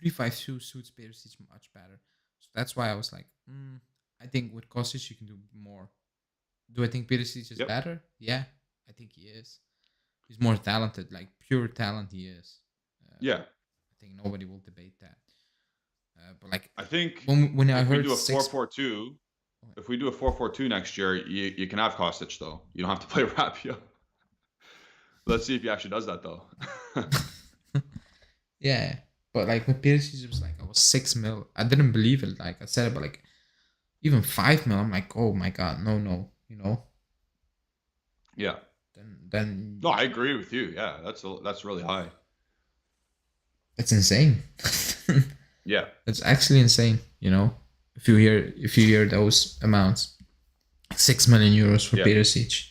3-5-2 suits Perisic much better. So that's why I was like, I think with Kostic you can do more. Do I think Perisic is better? Yeah, I think he is. He's more talented, pure talent he is. Yeah. I think nobody will debate that. But I think when I heard we do a 4-4-2, if we do a 4-4-2 next year, you can have Kostic though. You don't have to play Rabiot. Let's see if he actually does that though. Yeah, but with Perisic, it was I was 6 mil. I didn't believe it. I said it, but even 5 mil, I'm like, oh my god, no, Yeah. Then. No, I agree with you. Yeah, that's really high. It's insane. Yeah, it's actually insane. If you hear those amounts, 6 million euros for Perisic.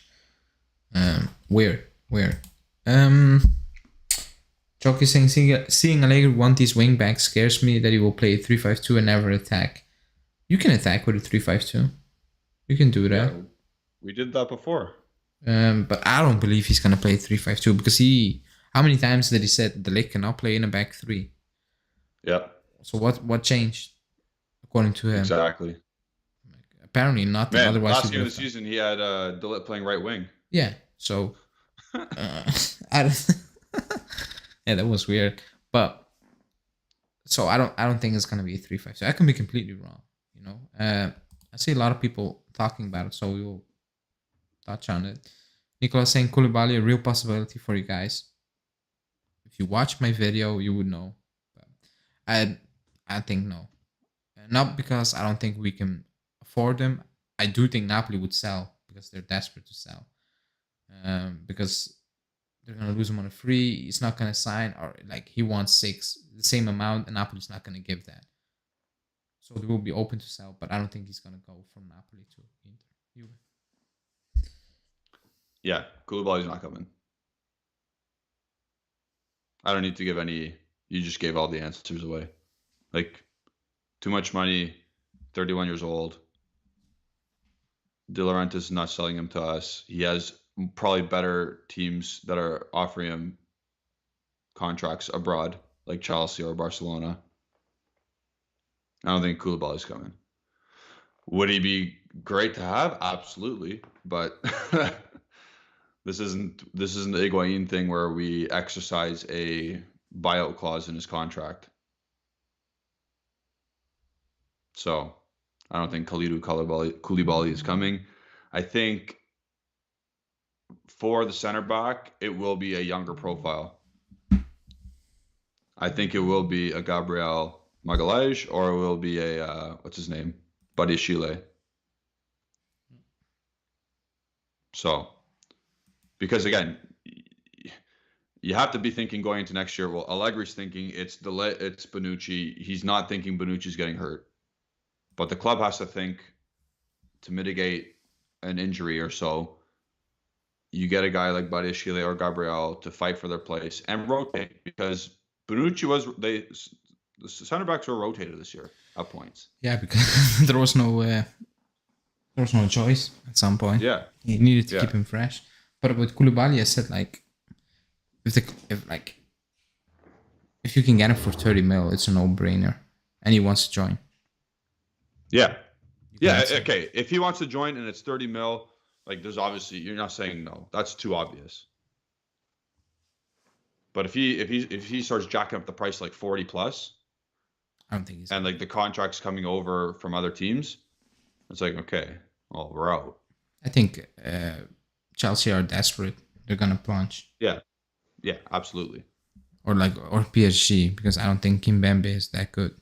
Weird. Jockey saying seeing Allegri want these wing backs scares me that he will play 3-5-2 and never attack. You can attack with a 3-5-2. You can do that. Yeah, we did that before. But I don't believe he's gonna play 3-5-2 because how many times did he said the Ligt cannot play in a back three? Yeah. So what changed according to him? Exactly. apparently not. Man, Otherwise, last game of the season, he had De Ligt playing right wing. Yeah, so I don't yeah, that was weird. But so I don't think it's gonna be a 3-5. So I can be completely wrong. You know, I see a lot of people talking about it, so we will touch on it. Nicolas saying Kulibaly a real possibility for you guys. If you watch my video, you would know. But I think no, not because I don't think we can afford them. I do think Napoli would sell because they're desperate to sell. Because they're gonna lose him on a free. He's not gonna sign, or like he wants 6, the same amount, and Napoli's not gonna give that. So they will be open to sell, but I don't think he's gonna go from Napoli to Inter. Yeah, Koulibaly's not coming. I don't need to give any. You just gave all the answers away. Like, too much money, 31 years old. De Laurentiis is not selling him to us. He has probably better teams that are offering him contracts abroad, like Chelsea or Barcelona. I don't think Koulibaly's coming. Would he be great to have? Absolutely, but this isn't the Higuain thing where we exercise a buyout clause in his contract. So I don't think Koulibaly is coming. I think for the center back, it will be a younger profile. I think it will be a Gabriel Magalhaes, or it will be a what's his name, Buddy Chile. So, because again, you have to be thinking going into next year. Well, Allegri's thinking it's Bonucci. He's not thinking Bonucci's getting hurt, but the club has to think to mitigate an injury or so. You get a guy like Buddy Chile or Gabriel to fight for their place and rotate, because Bonucci the center backs were rotated this year at points. Yeah, because there was no choice at some point. Yeah, he needed to keep him fresh. But with Kulibaly, I said like, if you can get him for 30 mil, it's a no-brainer, and he wants to join. Yeah, yeah. Okay, if he wants to join and it's 30 mil, like there's obviously, you're not saying no. That's too obvious. But if he starts jacking up the price like 40 plus, I don't think he's. And like the contracts coming over from other teams, it's like, okay, well, we're out. I think Chelsea are desperate. They're gonna plunge. Yeah, absolutely. Or PSG, because I don't think Kimpembe is that good.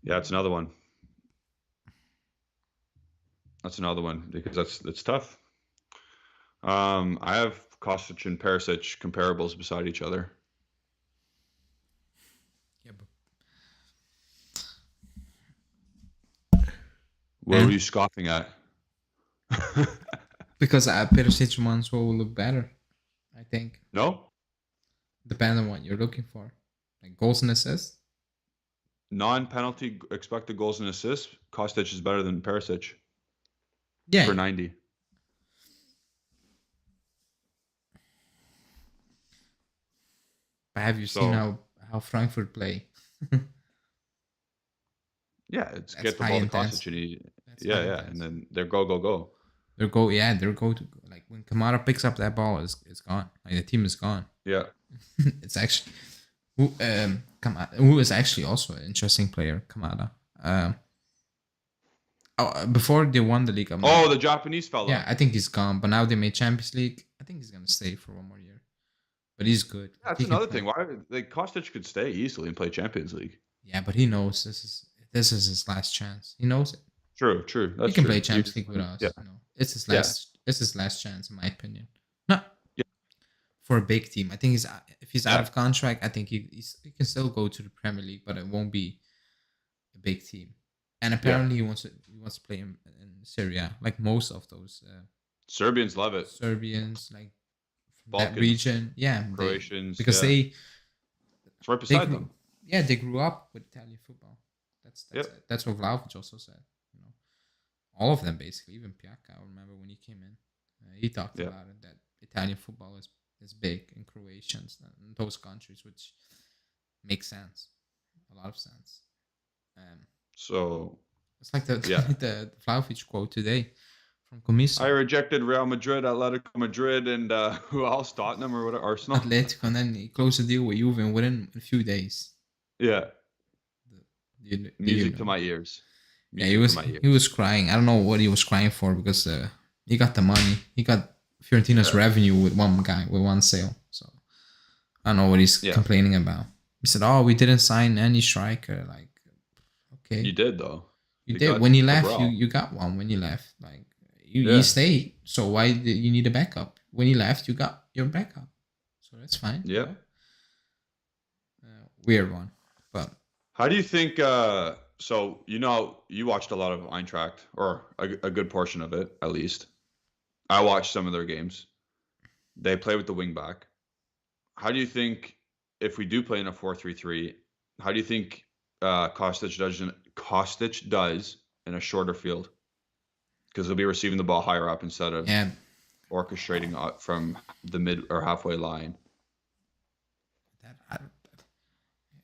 Yeah, it's another one. That's another one because that's tough. I have Kostic and Perisic comparables beside each other. Yeah, but what were you scoffing at? Because Perisic ones will look better, I think. No? Depends on what you're looking for. Like goals and assists? Non-penalty expected goals and assists, Kostic is better than Perisic. Yeah. For 90. But have you seen how Frankfurt play? Yeah, it's get the ball to Kostic and and then they're go. They're go to, like when Kamara picks up that ball, it's gone. Like the team is gone. Yeah. It's actually who is actually also an interesting player, Kamada. Before they won the league. The Japanese fella. Yeah, I think he's gone. But now they made Champions League. I think he's gonna stay for one more year. But he's good. That's another thing. Why Kostic could stay easily and play Champions League. Yeah, but he knows this is his last chance. He knows it. True. He can play Champions League with us. Yeah. You know? It's his last chance, in my opinion. No. Yeah. For a big team, I think if he's out of contract, I think he can still go to the Premier League, but it won't be a big team. And apparently he wants to play in Syria, like most of those Serbians love it. Serbians, like Balkans, that region, Croatians, because it's right beside them. Yeah, they grew up with Italian football. That's what Vlahovic also said. You know, all of them basically, even Piaka. I remember when he came in, he talked about it, that Italian football is big in Croatians and those countries, which makes sense, a lot of sense. So It's like the the Vlahovic quote today from Commisso. I rejected Real Madrid, Atletico Madrid, and who else? Tottenham or what? Arsenal. Atletico, and then he closed the deal with Juve within a few days. Yeah. Music to my ears. He was crying. I don't know what he was crying for because he got the money. He got Fiorentina's revenue with one sale. So I don't know what he's complaining about. He said, "Oh, we didn't sign any striker." Like, okay, you did though. You did when he left. You got one when you left. Like you stayed. So why did you need a backup? When you left, you got your backup. So that's fine. Yeah. Weird one, but how do you think? So you watched a lot of Eintracht, or a good portion of it at least. I watched some of their games. They play with the wing back. How do you think if we do play in a 4-3-3? How do you think Kostic does in a shorter field? Because they'll be receiving the ball higher up instead of orchestrating from the mid or halfway line.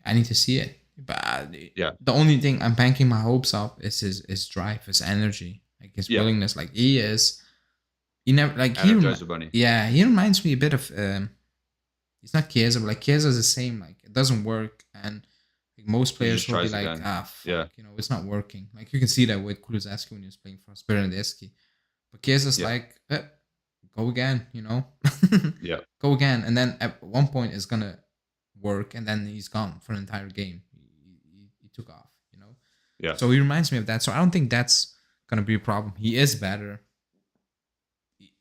I need to see it. But the only thing I'm banking my hopes up is his drive, his energy, like his willingness. Like he never like energize bunny. Yeah, he reminds me a bit of he's not Chiesa, but like Chiesa is the same. Like it doesn't work, and like, most players will be like, fuck, it's not working. Like you can see that with Kulibaly when he was playing for Spirindeski. But Chiesa's like, go again, go again, and then at one point it's gonna work, and then he's gone for an entire game. He took off, Yeah. So he reminds me of that. So I don't think that's gonna be a problem. He is better.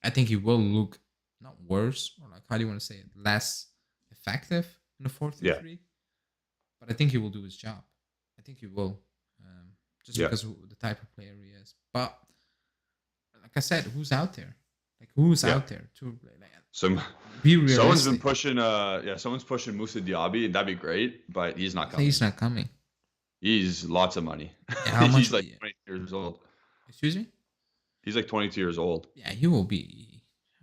I think he will look not worse, or like how do you want to say it, less effective in the 4-3-3. But I think he will do his job. I think he will, just because of the type of player he is. But like I said, who's out there? Like who's out there to be realistic? Someone's been pushing. Someone's pushing Moussa Diaby, and that'd be great. But he's not coming. He's not coming. He's lots of money. Yeah, how much? He's like 20 years old. Excuse me? He's like 22 years old. Yeah, he will be.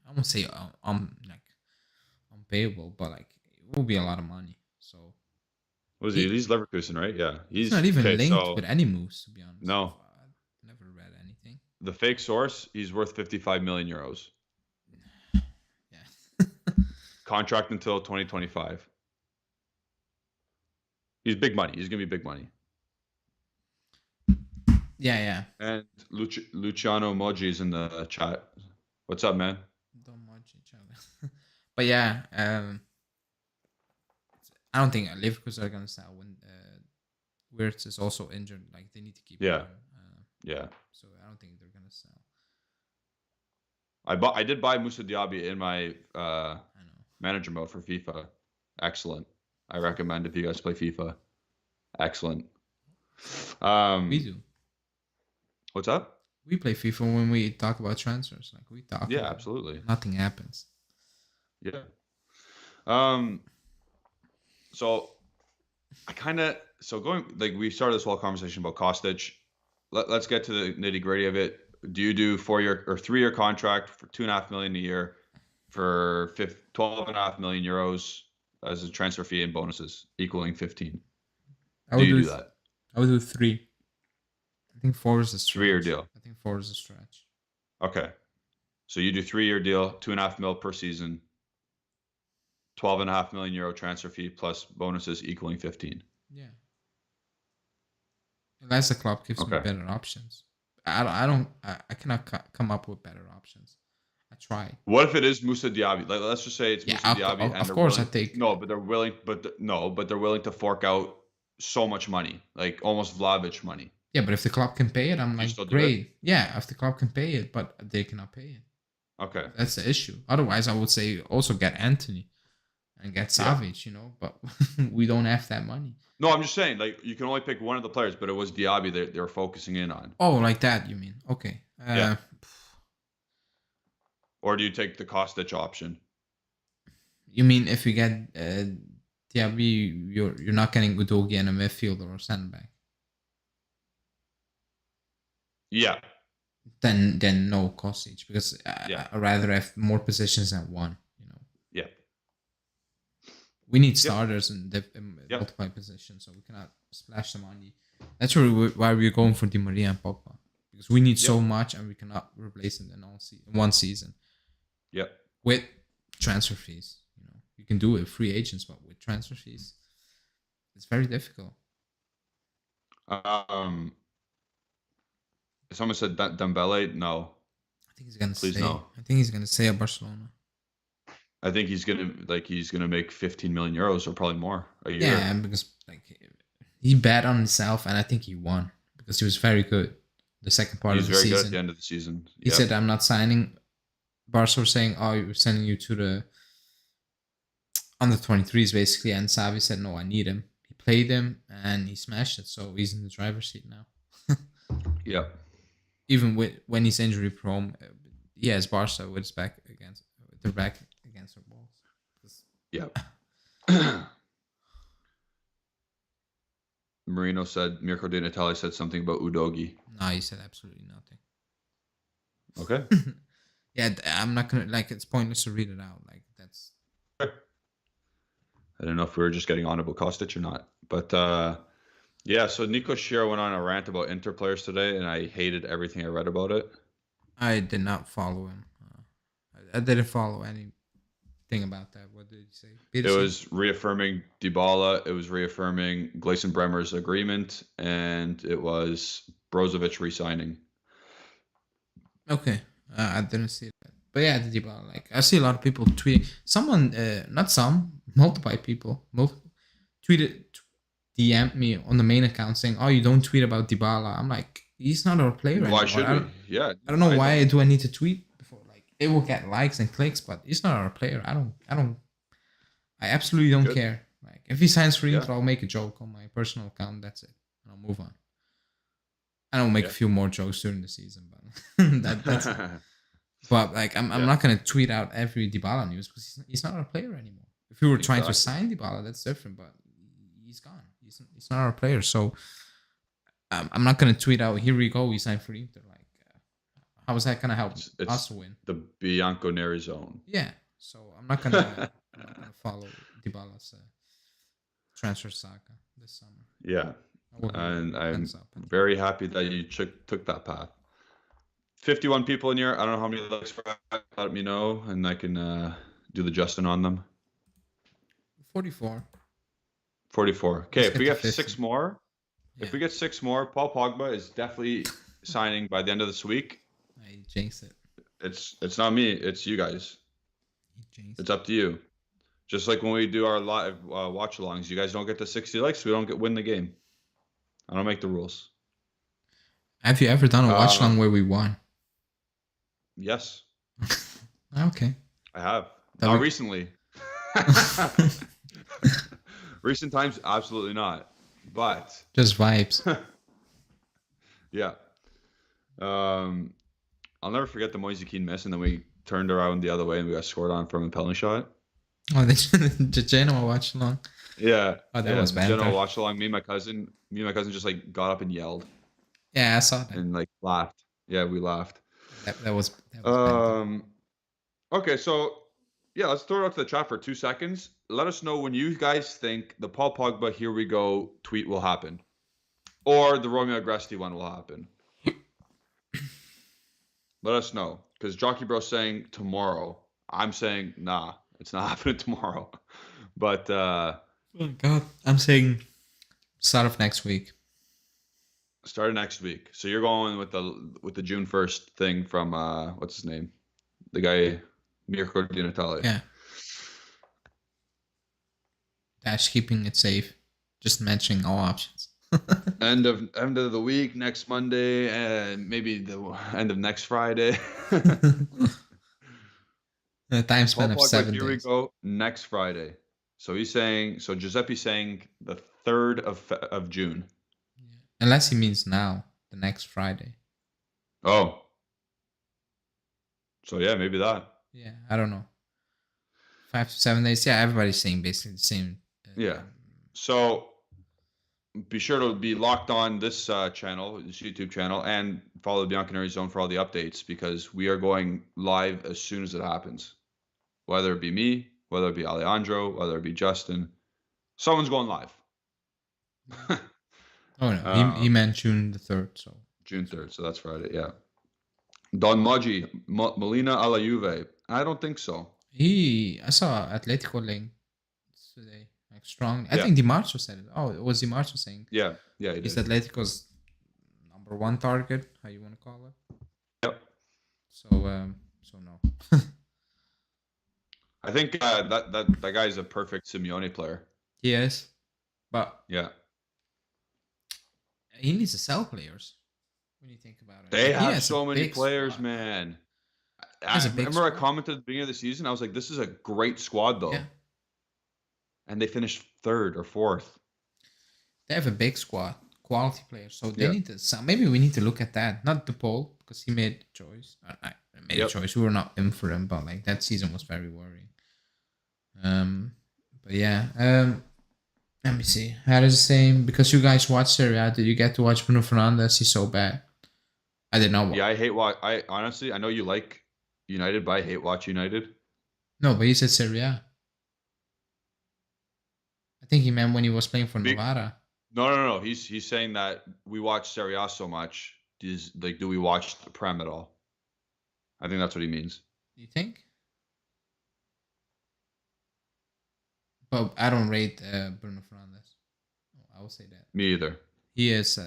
I won't say like unpayable, but like it will be a lot of money. So. Was he? He's Leverkusen, right? Yeah. He's not even linked with any moves, to be honest. No. I've never read anything. The fake source, he's worth 55 million euros. Yeah. Contract until 2025. He's big money. He's going to be big money. Yeah. And Luciano Moggi is in the chat. What's up, man? Don't Moggi each other. But yeah, I don't think Leverkusen are gonna sell when Wirtz is also injured. Like they need to keep him. So I don't think they're gonna sell. I did buy Moussa Diaby in my manager mode for FIFA. Excellent. I recommend if you guys play FIFA. Excellent. We do. What's up? We play FIFA when we talk about transfers. Like we talk. Yeah, absolutely. Nothing happens. Yeah. So going like we started this whole conversation about Kostic. Let's get to the nitty gritty of it. Do you do 4-year or 3-year contract for $2.5 million a year for 12.5 million euros as a transfer fee and bonuses equaling 15? Do you do that? I would do 3. I think 4 is a stretch. 3-year deal. I think 4 is a stretch. Okay, so you do 3-year deal, 2.5 mil per season. 12.5 million euro transfer fee plus bonuses equaling 15. Yeah. Unless the club gives me better options. I cannot come up with better options. I try. What if it is Moussa Diaby? Like, let's just say it's Moussa Diaby, and of course I take. No, but they're willing. But they're willing to fork out so much money, like almost Vlahovic money. Yeah, but if the club can pay it, I'm like, great. Yeah, if the club can pay it, but they cannot pay it. Okay. That's the issue. Otherwise, I would say also get Anthony and get Savic, but we don't have that money. No, I'm just saying, like, you can only pick one of the players, but it was Diaby they were focusing in on. Oh, like that, you mean? Okay. Yeah. Or do you take the Kostic option? You mean if you get Diaby, you're not getting Udogie and a midfield or a centre back? Yeah. Then no Kostic, because I'd rather have more positions than one. Yeah. We need starters in multiple positions, so we cannot splash the money That's why we're going for Di Maria and Pogba, because we need so much and we cannot replace them in one season. Yep. With transfer fees, you can do it with free agents, but with transfer fees, it's very difficult. Someone said Dembele. No. I think he's gonna stay. No. I think he's gonna stay at Barcelona. I think he's gonna make 15 million euros or probably more a year. Yeah, because he bet on himself, and I think he won because he was very good. The second part of the season, he was very good at the end of the season. He said, "I'm not signing." Barca were saying, "Oh, we're sending you to the under 23s, basically." And Xavi said, "No, I need him." He played him, and he smashed it. So he's in the driver's seat now. Yeah. Even when he's injury prone, he has Barca with his back against their walls. Yeah. Marino said, Mirko Di Natale said something about Udogie. No, he said absolutely nothing. Okay. Yeah, I'm not gonna it's pointless to read it out. That's. I don't know if we were just getting on about Kostic or not, but yeah. So Nico Schira went on a rant about Inter players today, and I hated everything I read about it. I did not follow him. I didn't follow anything about that. What did he say? It was reaffirming Dybala. It was reaffirming Gleison Bremer's agreement, and it was Brozovic resigning. Okay. I didn't see that. But yeah, the Dybala, I see a lot of people tweeting. Someone, multiple people tweeted, DM'd me on the main account saying, "Oh, you don't tweet about Dybala." I'm like, he's not our player anymore. Why should we? Yeah. I don't know why do I need to tweet before. It will get likes and clicks, but he's not our player. I absolutely don't care. If he signs for Inter, I'll make a joke on my personal account. That's it. And I'll move on. And I'll make a few more jokes during the season, but that's it. But I'm not gonna tweet out every Dybala news because he's not our player anymore. If we were trying to sign Dybala, that's different. But he's gone. He's not our player. So I'm not gonna tweet out, "Here we go, we signed for Inter." How is that gonna help us win? The Bianconeri zone. Yeah. So I'm not gonna follow Dybala's transfer saga this summer. Yeah. And I'm very happy that you took that path. 51 people in here. I don't know how many likes for that. Let me know, and I can do the Justin on them. 44. 44. Okay, if we get 6 more, if we get 6 more, Paul Pogba is definitely signing by the end of this week. I jinx it. It's not me. It's you guys. It's up to you. Just like when we do our live watch-alongs, you guys don't get the 60 likes, we don't win the game. I don't make the rules. Have you ever done a watch-along where we won? Yes. Okay. I have. Not recently. Recent times, absolutely not. But just vibes. Yeah. I'll never forget the Moise Kean miss, and then we turned around the other way and we got scored on from a penalty shot. Oh, the Genoa watch along. Yeah. Oh, that was bad. Genoa watch along. Me and my cousin just got up and yelled. Yeah, I saw that. And laughed. Yeah, we laughed. That was bad. Okay, so yeah, let's throw it out to the chat for 2 seconds. Let us know when you guys think the Paul Pogba "here we go" tweet will happen, or the Romeo Agresti one will happen. Let us know, because Jockey Bro's saying tomorrow. I'm saying nah, it's not happening tomorrow. But oh God, I'm saying start of next week. Start of next week. So you're going with the June 1st thing from what's his name? The guy Mirko Di Natale. Yeah. Dash keeping it safe. Just mentioning all options. End of the week, next Monday, and maybe the end of next Friday. The time span of 7 days. Here we go, next Friday. So Giuseppe's saying the 3rd of June. Yeah. Unless he means now, the next Friday. Oh. So yeah, maybe that. Yeah, I don't know. 5 to 7 days. Yeah, everybody's saying basically the same. Yeah. So be sure to be locked on this channel, this YouTube channel, and follow the Bianconeri Zone for all the updates, because we are going live as soon as it happens. Whether it be me, whether it be Alejandro, whether it be Justin, someone's going live. Oh no, he meant June the 3rd. So June 3rd. So that's Friday. Yeah. Don Maggi, Molina a la Juve. I don't think so. I saw Atletico link today, like strong. I think Di Marzio said it. Oh, it was Di Marzio saying. Yeah, he's Atletico's number one target. How you want to call it? Yep. So no. I think that guy is a perfect Simeone player. He is, but yeah, he needs to sell players. When you think about it, they have so many players, squad. Man. I remember I commented at the beginning of the season. I was like, "This is a great squad, though," and they finished 3rd or 4th. They have a big squad, quality players. So they need to sell. Maybe we need to look at that, not the poll, because he made a choice. I made a choice. We were not in for him, but like that season was very worrying. But yeah. Let me see. How does it say? Because you guys watch Serie A, did you get to watch Bruno Fernandes? He's so bad. I did not watch. Yeah, I hate watch. I honestly, I know you like United, but I hate watch United. No, but he said Serie A. I think he meant when he was playing for Novara. No. He's saying that we watch Serie A so much. Do we watch the Prem at all? I think that's what he means. You think? But I don't rate Bruno Fernandes. I will say that. Me either. He is.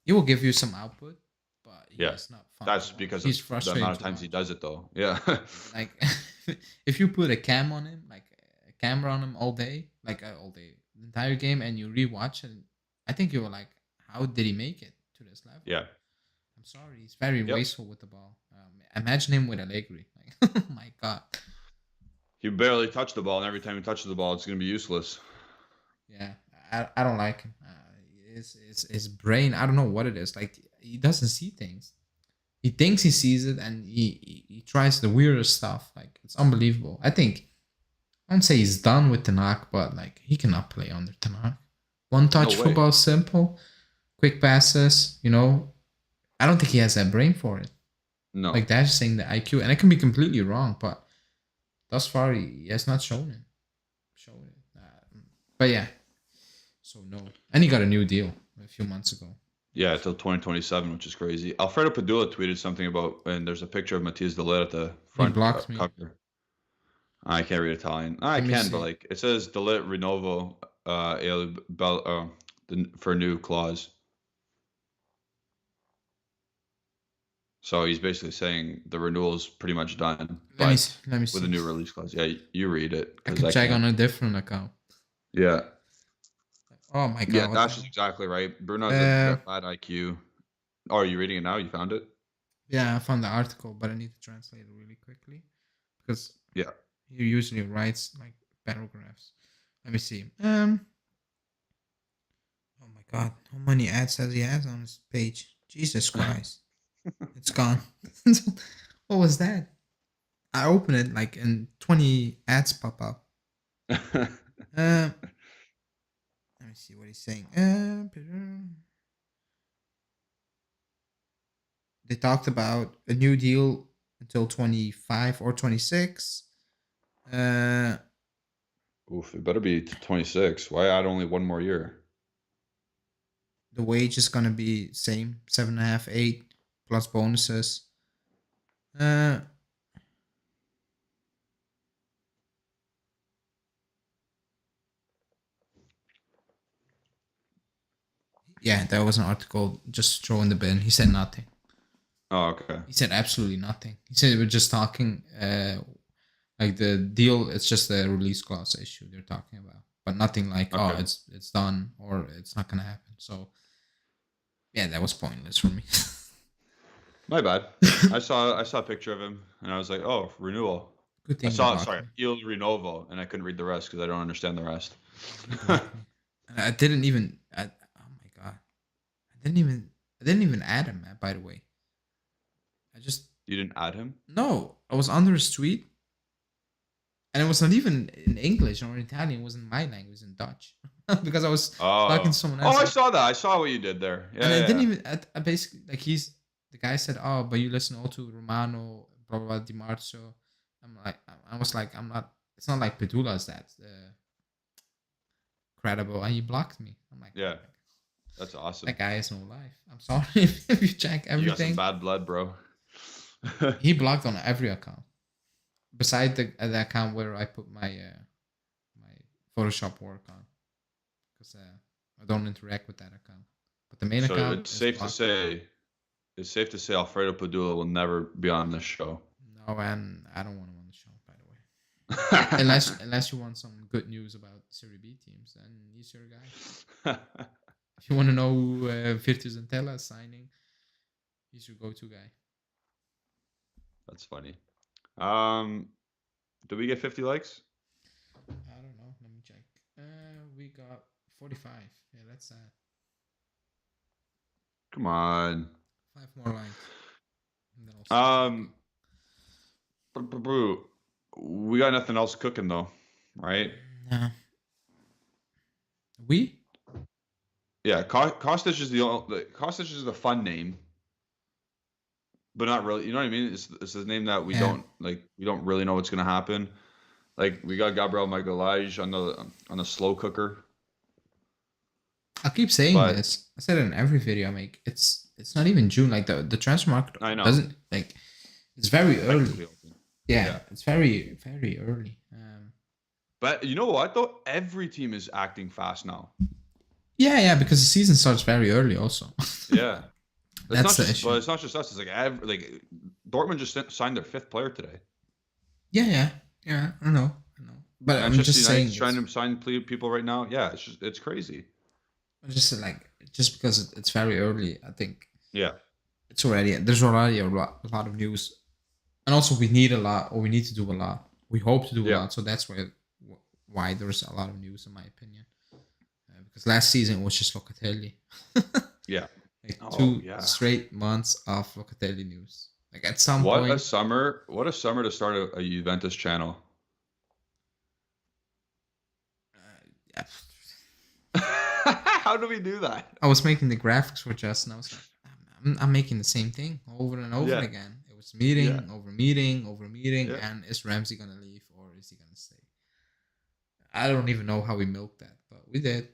He will give you some output, but is not fun. That's because he's frustrated. The amount of times he does it, though. Yeah. Like, if you put a camera on him all day, the entire game, and you rewatch it, I think you were like, how did he make it to this level? Yeah. I'm sorry, he's very wasteful with the ball. Imagine him with Allegri. Like, oh my God. He barely touched the ball, and every time he touches the ball, it's going to be useless. Yeah, I don't like him. His brain, I don't know what it is. Like, he doesn't see things. He thinks he sees it, and he tries the weirdest stuff. Like, it's unbelievable. I don't say he's done with Ten Hag, but like, he cannot play under Ten Hag. One-touch football, simple, quick passes. I don't think he has that brain for it. No, like that's saying the IQ, and I can be completely wrong, but thus far, he has not shown it. But yeah, so no. And he got a new deal a few months ago. Yeah, until 2027, which is crazy. Alfredo Padula tweeted something about, and there's a picture of Matthias de Ligt at the front cover. I can't read Italian. I can, but like it says de Ligt Rinnovo for a new clause. So he's basically saying the renewal's pretty much done. Let me see. With a new release clause. Yeah, you read it. I can check on a different account. Yeah. Oh my God. Yeah, that's exactly right. Bruno's a bad IQ. Oh, are you reading it now? You found it? Yeah, I found the article, but I need to translate it really quickly. Because he usually writes like paragraphs. Let me see. Oh my God. How many ads does he have on his page? Jesus Christ. It's gone. What was that? I open it like and 20 ads pop up. Let me see what he's saying. They talked about a new deal until 25 or 26. Oof, it better be 26. Why add only one more year? The wage is gonna be same 7.5, 8. Plus bonuses. Yeah, that was an article just throw in the bin. He said nothing. Oh, okay. He said absolutely nothing. He said we're just talking like the deal, it's just the release clause issue they're talking about. But nothing like it's done or it's not gonna happen. So yeah, that was pointless for me. My bad. I saw a picture of him and I was like, oh, renewal. Good thing. Il Rinnovo, and I couldn't read the rest because I don't understand the rest. I didn't even. Oh my God, I didn't even add him. By the way, You didn't add him? No, I was under his tweet, and it was not even in English or in Italian. It was in my language, in Dutch, because I was talking to someone else. Oh, I saw that. I saw what you did there. Yeah, and I didn't even. I basically like the guy said, "Oh, but you listen all to Romano, blah blah, blah Di Marzio." I was like, I'm not. It's not like Pedula's that credible, and he blocked me. I'm like, yeah. That's awesome. That guy has no life. I'm sorry if you check everything. You got some bad blood, bro. He blocked on every account. Besides the account where I put my my Photoshop work on, because I don't interact with that account. But the main account. It's safe to say Alfredo Padula will never be on this show. No, and I don't want him on the show, by the way. unless you want some good news about Serie B teams, then he's your guy. If you want to know Virtus Entella signing, he's your go-to guy. That's funny. Did we get 50 likes? I don't know. Let me check. We got 45. Yeah, that's sad. Come on. 5 more likes. We got nothing else cooking though, right? No. We? Yeah, Kostic is the fun name, but not really. You know what I mean? It's a name that we don't like. We don't really know what's gonna happen. Like we got Gabriel Magalhaes on the slow cooker. I keep saying this. I said it in every video I make. It's not even June. Like the transfer market doesn't like. It's very early. Yeah, it's very very early. But you know what though? Every team is acting fast now. Yeah, because the season starts very early also. Yeah. That's the issue. Well, it's not just us. It's like Dortmund just signed their 5th player today. Yeah. I know. But I'm just saying, trying to sign people right now. Yeah, it's crazy. Just because it's very early, I think. Yeah. There's already a lot of news, and also we need a lot, or we need to do a lot. We hope to do a lot, so that's why there's a lot of news, in my opinion. Because last season it was just Locatelli. Yeah. Like 2 straight months of Locatelli news. Like at some point. What a summer to start a Juventus channel. Yeah. How do we do that? I was making the graphics for Just, and I was like, I'm making the same thing over and over again. It was meeting over meeting, and is Ramsey gonna leave or is he gonna stay? I don't even know how we milked that, but we did.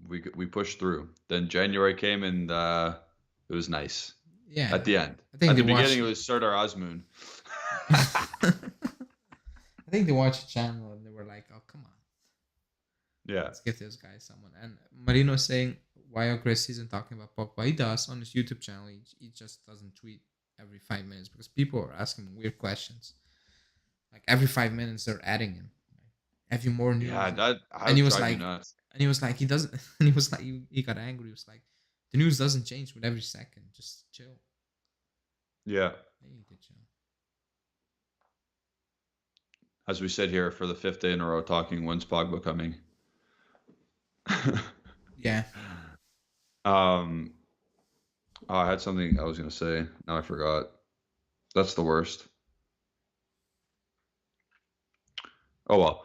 We pushed through. Then January came and it was nice. Yeah. At the end. I think at the beginning it was Serdar Azmoun. I think they watched the channel and they were like, "Oh, come on. Yeah. Let's give this guy someone." And Marino is saying, "Why are Chris isn't talking about Pogba?" He does on his YouTube channel. He just doesn't tweet every 5 minutes because people are asking him weird questions. Like every 5 minutes they're adding him. Have you more news? Yeah, and he was like, he doesn't. And he was like, he got angry. He was like, the news doesn't change with every second. Just chill. Yeah. They need to chill. As we sit here for the 5th day in a row talking, when's Pogba coming? Yeah. Oh, I had something I was gonna say. Now I forgot. That's the worst. Oh well.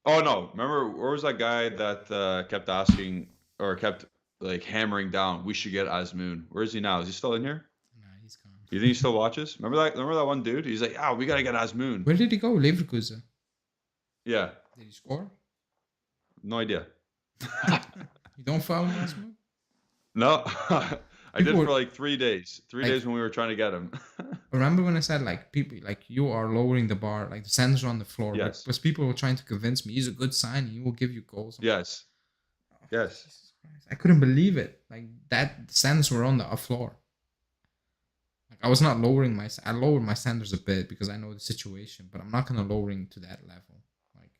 Oh no! Remember, where was that guy that kept asking or kept like hammering down? We should get Azmoun. Where is he now? Is he still in here? Nah, he's gone. You think he still watches? Remember that one dude? He's like, we gotta get Azmoun. Where did he go? Leverkusen. Yeah. Did he score? No idea. You don't follow Azmoun? No. I did for like 3 days. 3 days when we were trying to get him. Remember when I said like people like you are lowering the bar, like the standards are on the floor. Yes. Because people were trying to convince me he's a good sign. He will give you goals. Yes. Yes. Jesus Christ. I couldn't believe it. Like that the standards were on the floor. Like I was not lowering I lowered my standards a bit because I know the situation, but I'm not gonna lowering to that level. Like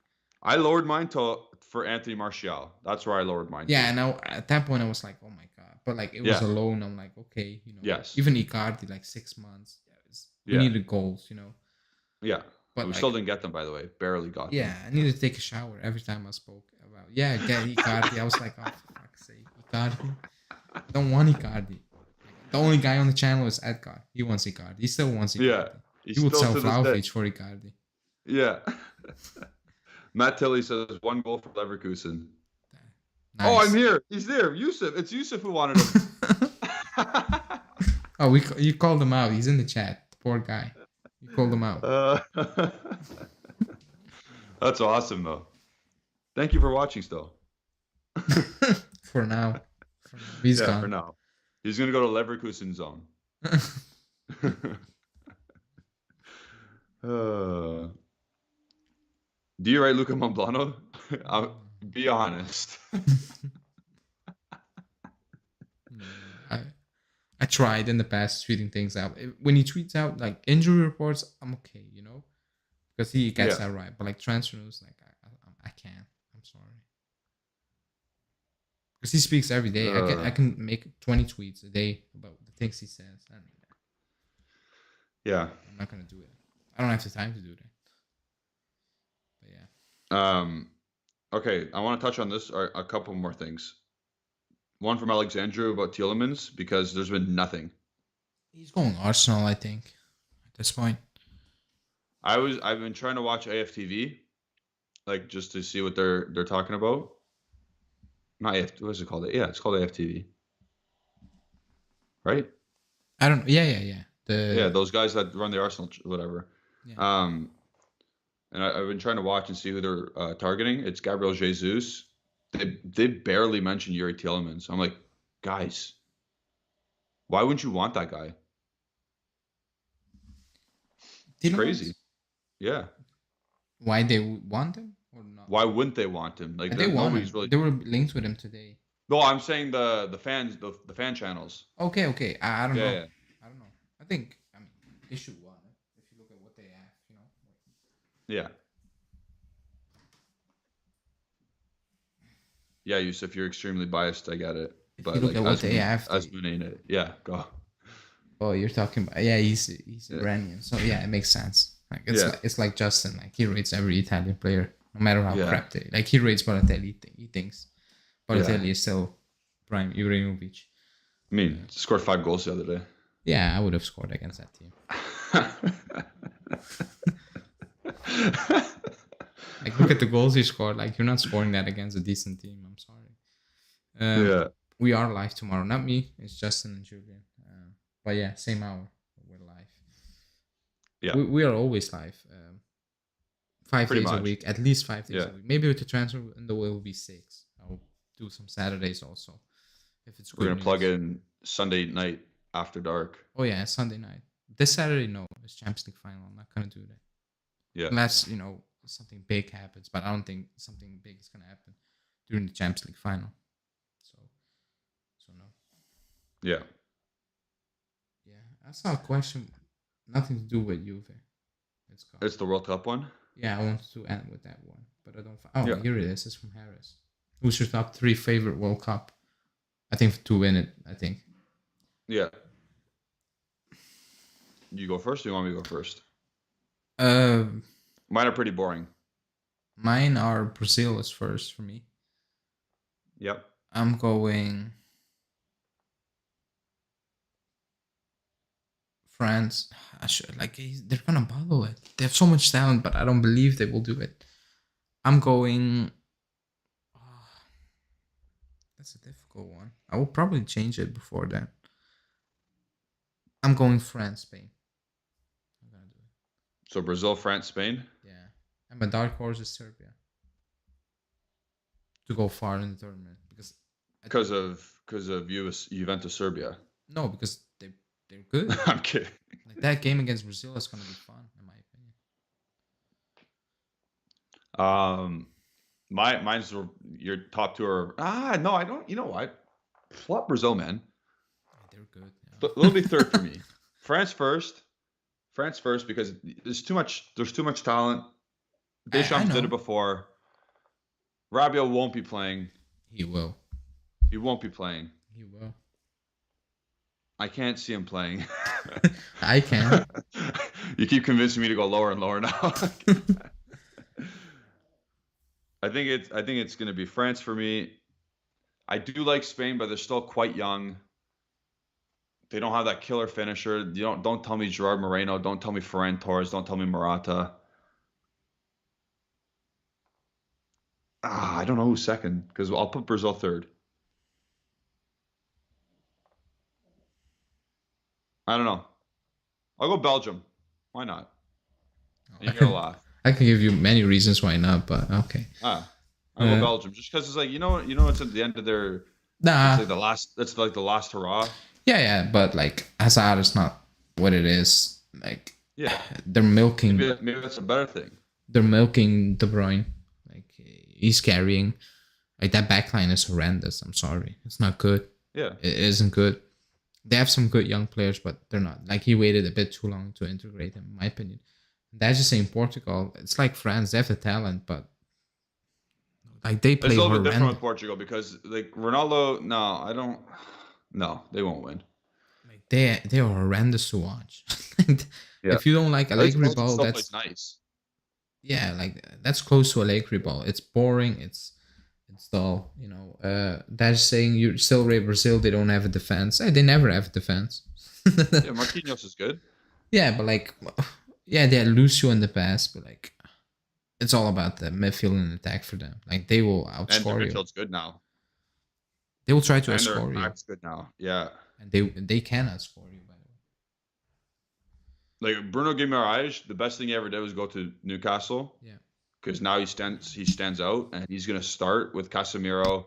I lowered mine for Anthony Martial. That's where I lowered mine. Yeah, and at that point I was like, oh my god. But like it was a loan. I'm like, okay, you know. Yes. Even Icardi, like 6 months. We needed goals, you know. Yeah. But we still didn't get them, by the way. Barely got them. Yeah, I needed to take a shower every time I spoke about get Icardi. I was like, oh for fuck's sake, Icardi. Don't want Icardi. The only guy on the channel is Edgar. He wants Icardi. He still wants Icardi. Yeah. He would sell Vlahovic for Icardi. Yeah. Matt Tilley says 1 goal for Leverkusen. Nice. Oh, I'm here. He's there. Yusuf. It's Yusuf who wanted him. Oh, you called him out. He's in the chat. The poor guy. You called him out. That's awesome, though. Thank you for watching still. For now. He's gone. For now. He's going to go to Leverkusen zone. Do you write Luca Monblano? Be honest. I tried in the past tweeting things out. When he tweets out like injury reports, I'm okay, you know, because he gets that right. But like transfer news, like I can't. I'm sorry, because he speaks every day. I can make 20 tweets a day about the things he says. I don't need that. Yeah, I'm not gonna do it. I don't have the time to do that. But yeah. Okay, I want to touch on this a couple more things. One from Alexandru about Tielemans, because there's been nothing. He's going Arsenal, I think, at this point. I've been trying to watch AFTV, like just to see what they're talking about. Not AF, what is it called? Yeah, it's called AFTV. Right? I don't know. Yeah. Those guys that run the Arsenal, whatever. Yeah. And I've been trying to watch and see who they're targeting. It's Gabriel Jesus. They barely mention Yuri Tielemans. I'm like, guys, why wouldn't you want that guy? It's crazy. Yeah. Why they want him or not? Why wouldn't they want him? Like they want him. Really... They were linked with him today. No, I'm saying the fans, the fan channels. Okay. I don't know. Yeah. I don't know. I think they should want him if you look at what they have, you know. Yeah. Yeah, Yusuf, you're extremely biased. I get it. But look at what they have. Yeah, go. Oh, you're talking about he's Iranian, so yeah, it makes sense. Like it's like Justin, like he rates every Italian player, no matter how crap they. Like he rates Balotelli. He thinks Balotelli is still prime Ibrahimovic. I mean, scored 5 goals the other day. Yeah, I would have scored against that team. Like, look at the goals he scored. Like, you're not scoring that against a decent team. I'm sorry. We are live tomorrow. Not me. It's Justin and Julian. But yeah, same hour. We're live. Yeah. We are always live. 5 days a week. At least 5 days a week. Maybe with the transfer window, it will be 6. I'll do some Saturdays also. If it's good. We're going to plug in Sunday night after dark. Oh, yeah. Sunday night. This Saturday, no. It's Champions League final. I'm not going to do that. Yeah. Unless, something big happens, but I don't think something big is gonna happen during the Champions League final. So no. Yeah. That's not a question. Nothing to do with Juve. It's the World Cup one. Yeah, I wanted to end with that one, but I don't. Here it is. It's from Harris. Who's your top 3 favorite World Cup? I think to win it. I think. Yeah. You go first. Or you want me to go first? Mine are pretty boring. Mine are Brazil is first for me. Yep. I'm going France. They're gonna bottle it. They have so much talent, but I don't believe they will do it. I'm going. That's a difficult one. I will probably change it before then. I'm going France, Spain. I'm gonna do it. So Brazil, France, Spain. Yeah. And my dark horse is Serbia to go far in the tournament because of Juventus Serbia. No, because they're good. I'm kidding. Like that game against Brazil is gonna be fun, in my opinion. Mine's your top 2 are no, I don't. You know what? Flop Brazil, man. They're good. Yeah. It'll be third for me. France first because there's too much talent. Deschamps did it before. Rabiot won't be playing. He will. He won't be playing. He will. I can't see him playing. I can. You keep convincing me to go lower and lower now. I think it's going to be France for me. I do like Spain, but they're still quite young. They don't have that killer finisher. You don't tell me Gerard Moreno. Don't tell me Ferran Torres. Don't tell me Morata. I don't know who's second because I'll put Brazil third. I don't know. I'll go Belgium. Why not? You're gonna laugh. I can give you many reasons why not, but okay. I'll go Belgium just because it's like you know it's at the end of their Nah. That's like the last hurrah. Yeah, but like Hazard is not what it is. Like, yeah, they're milking. Maybe that's a better thing. They're milking De Bruyne. Like, he's carrying. Like, that backline is horrendous. I'm sorry, it's not good. Yeah, it isn't good. They have some good young players, but they're not. Like, he waited a bit too long to integrate them, in my opinion. That's just saying Portugal. It's like France. They have the talent, but like they play. It's a little bit different with Portugal because like Ronaldo. No, I don't. No, they won't win. Like they are horrendous to watch. Yeah. If you don't like Allegri ball, that's nice. Yeah, like that's close to Allegri ball. It's boring. It's dull. You know. That's saying you still rate Brazil. They don't have a defense. They never have a defense. Yeah, Marquinhos is good. Yeah, but like, yeah, they had Lucio in the past, but like, it's all about the midfield and attack for them. Like, they will outscore you. And midfield's good now. They will try to outscore you. That's good now. Yeah. And they can outscore you, by the way. Like Bruno Guimaraes, the best thing he ever did was go to Newcastle. Yeah. Because now he stands out, and he's gonna start with Casemiro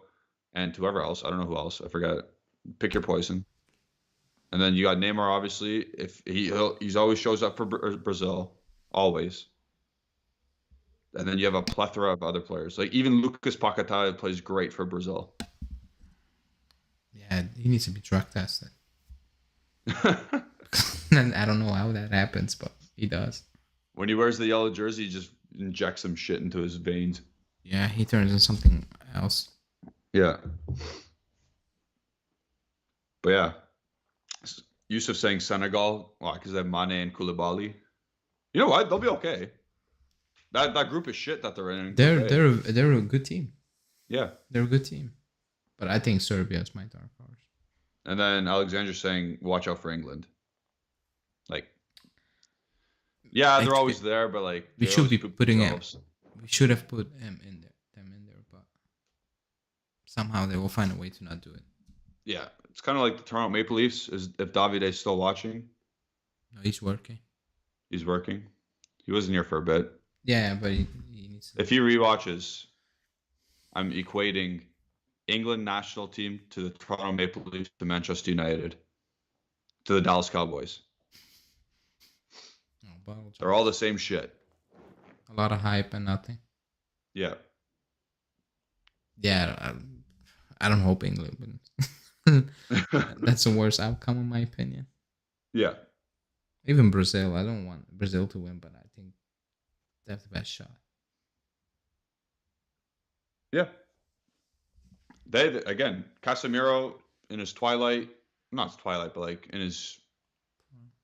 and whoever else. I don't know who else. I forgot. Pick your poison. And then you got Neymar, obviously. If he's always shows up for Brazil, always. And then you have a plethora of other players. Like even Lucas Paquetá plays great for Brazil. Yeah, he needs to be drug tested. And I don't know how that happens, but he does. When he wears the yellow jersey, he just injects some shit into his veins. Yeah, he turns into something else. Yeah. But yeah. Yusuf saying Senegal, because they have Mane and Kulibaly. You know what? They'll be okay. That group is shit that they're in. They're a good team. Yeah. They're a good team. But I think Serbia is my dark horse. And then Alexander saying, watch out for England. Like, yeah, they're always there, but like we should be putting him. We should have put them in there, but somehow they will find a way to not do it. Yeah, it's kind of like the Toronto Maple Leafs. Is if Davide's still watching? No, he's working. He's working. He wasn't here for a bit. Yeah, but he needs to. If he rewatches, I'm equating England national team to the Toronto Maple Leafs to Manchester United to the Dallas Cowboys. They're all the same shit. A lot of hype and nothing. Yeah. Yeah, I don't hope England wins. That's the worst outcome, in my opinion. Yeah. Even Brazil. I don't want Brazil to win, but I think they have the best shot. Yeah. Again, Casemiro in his twilight, not his twilight, but like in his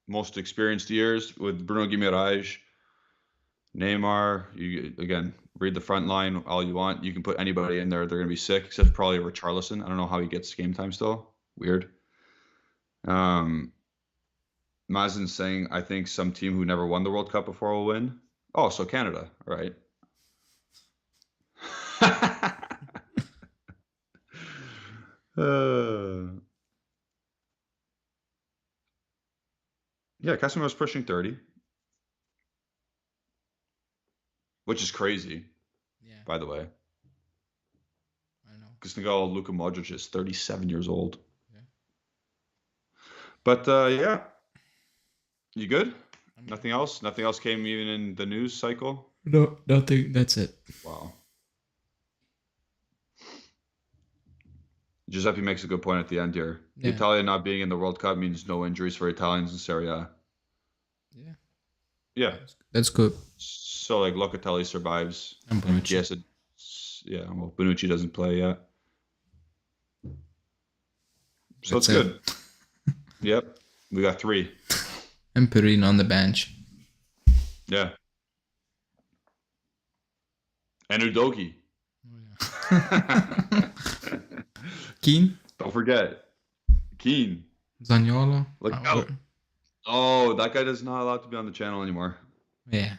most experienced years with Bruno Guimaraes, Neymar. You again read the front line all you want. You can put anybody in there; they're gonna be sick, except probably Richarlison. I don't know how he gets game time still. Weird. Mazen's saying, I think some team who never won the World Cup before will win. Oh, so Canada, all right. Yeah, Casemiro's pushing 30. Which is crazy. Yeah. By the way. I know. Because Luka Modric is 37 years old. Yeah. But yeah. You good? Nothing else? Nothing else came even in the news cycle? No, nothing. That's it. Wow. Giuseppe makes a good point at the end here. Yeah. Italia not being in the World Cup means no injuries for Italians in Serie A. Yeah. Yeah. That's good. So, like, Locatelli survives. And Bonucci. Yes, yeah, well, Bonucci doesn't play yet. So that's it's good. Yep. We got 3. And Perrine on the bench. Yeah. And Udogie. Oh, yeah. Keane? Don't forget. Keane. Zaniolo? Oh, that guy is not allowed to be on the channel anymore. Yeah.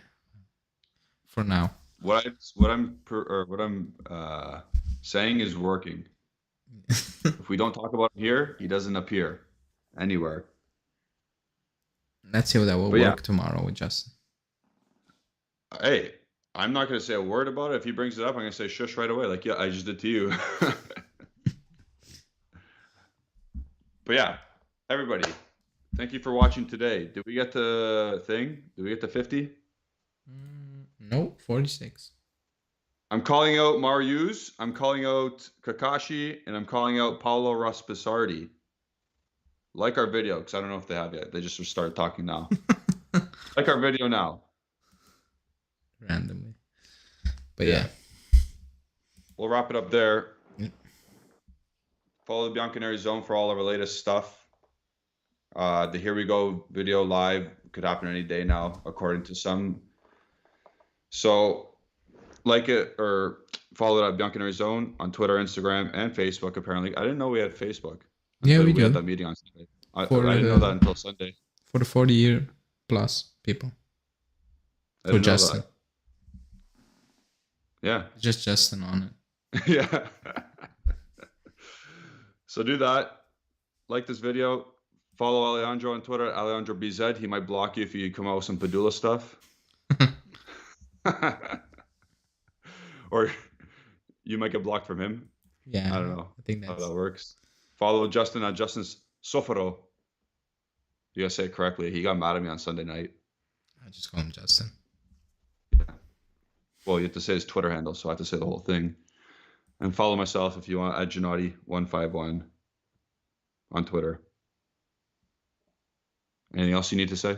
For now. What I'm saying is working. If we don't talk about him here, he doesn't appear anywhere. Let's see how that will work tomorrow with Justin. Hey, I'm not going to say a word about it. If he brings it up, I'm going to say shush right away. Like, yeah, I just did to you. But yeah, everybody, thank you for watching today. Did we get to thing? Did we get to 50? No, 46. I'm calling out Marius, I'm calling out Kakashi, and I'm calling out Paolo Raspisardi. Like our video, because I don't know if they have yet. They just started talking now. Like our video now. Randomly. But yeah. We'll wrap it up there. Yeah. Follow the Bianconeri Zone for all of our latest stuff. The Here We Go video live could happen any day now, according to some. So like it or follow it at Bianconeri Zone on Twitter, Instagram, and Facebook, apparently. I didn't know we had Facebook. Yeah, we do. Had that meeting on Sunday. I didn't know that until Sunday. For the 40-year plus people. For Justin. Yeah. Just Justin on it. Yeah. So do that. Like this video. Follow Alejandro on Twitter, AlejandroBZ. He might block you if you come out with some Padula stuff. Or you might get blocked from him. Yeah. I don't know. I think that's how that works. Follow Justin on Justin's Sofaro. You gotta say it correctly. He got mad at me on Sunday night. I just call him Justin. Yeah. Well, you have to say his Twitter handle, so I have to say the whole thing. And follow myself if you want at Gennady151 on Twitter. Anything else you need to say?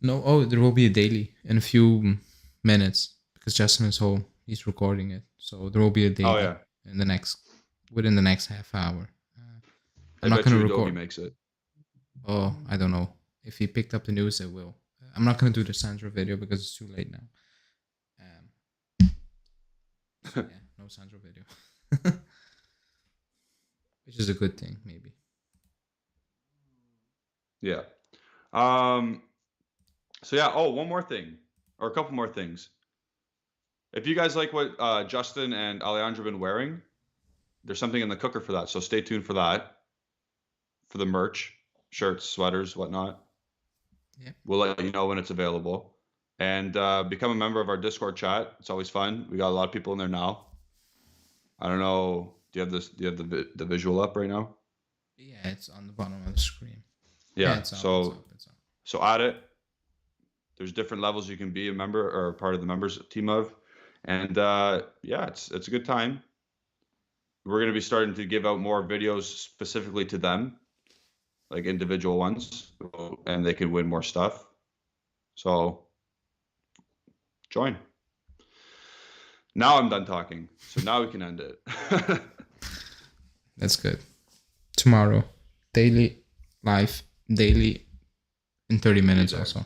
No. Oh, there will be a daily in a few minutes because Justin is home. He's recording it, so there will be a daily within the next half hour. I'm not going to record. Udogie makes it. Oh, I don't know. If he picked up the news, it will. I'm not going to do the Sandro video because it's too late now. So yeah, no Sandro video. Which is a good thing, maybe. Yeah. So yeah, one more thing. Or a couple more things. If you guys like what Justin and Alejandro have been wearing, there's something in the cooker for that. So stay tuned for that. For the merch, shirts, sweaters, whatnot. Yeah. We'll let you know when it's available. And become a member of our Discord chat. It's always fun. We got a lot of people in there now. I don't know. Do you have this? Do you have the visual up right now? Yeah, it's on the bottom of the screen. Yeah. It's up. So add it. There's different levels you can be a member or part of the members team of, and yeah, it's a good time. We're gonna be starting to give out more videos specifically to them, like individual ones, and they can win more stuff. So join. Now I'm done talking. So now we can end it. That's good. Tomorrow, daily, live, daily, in 30 minutes also.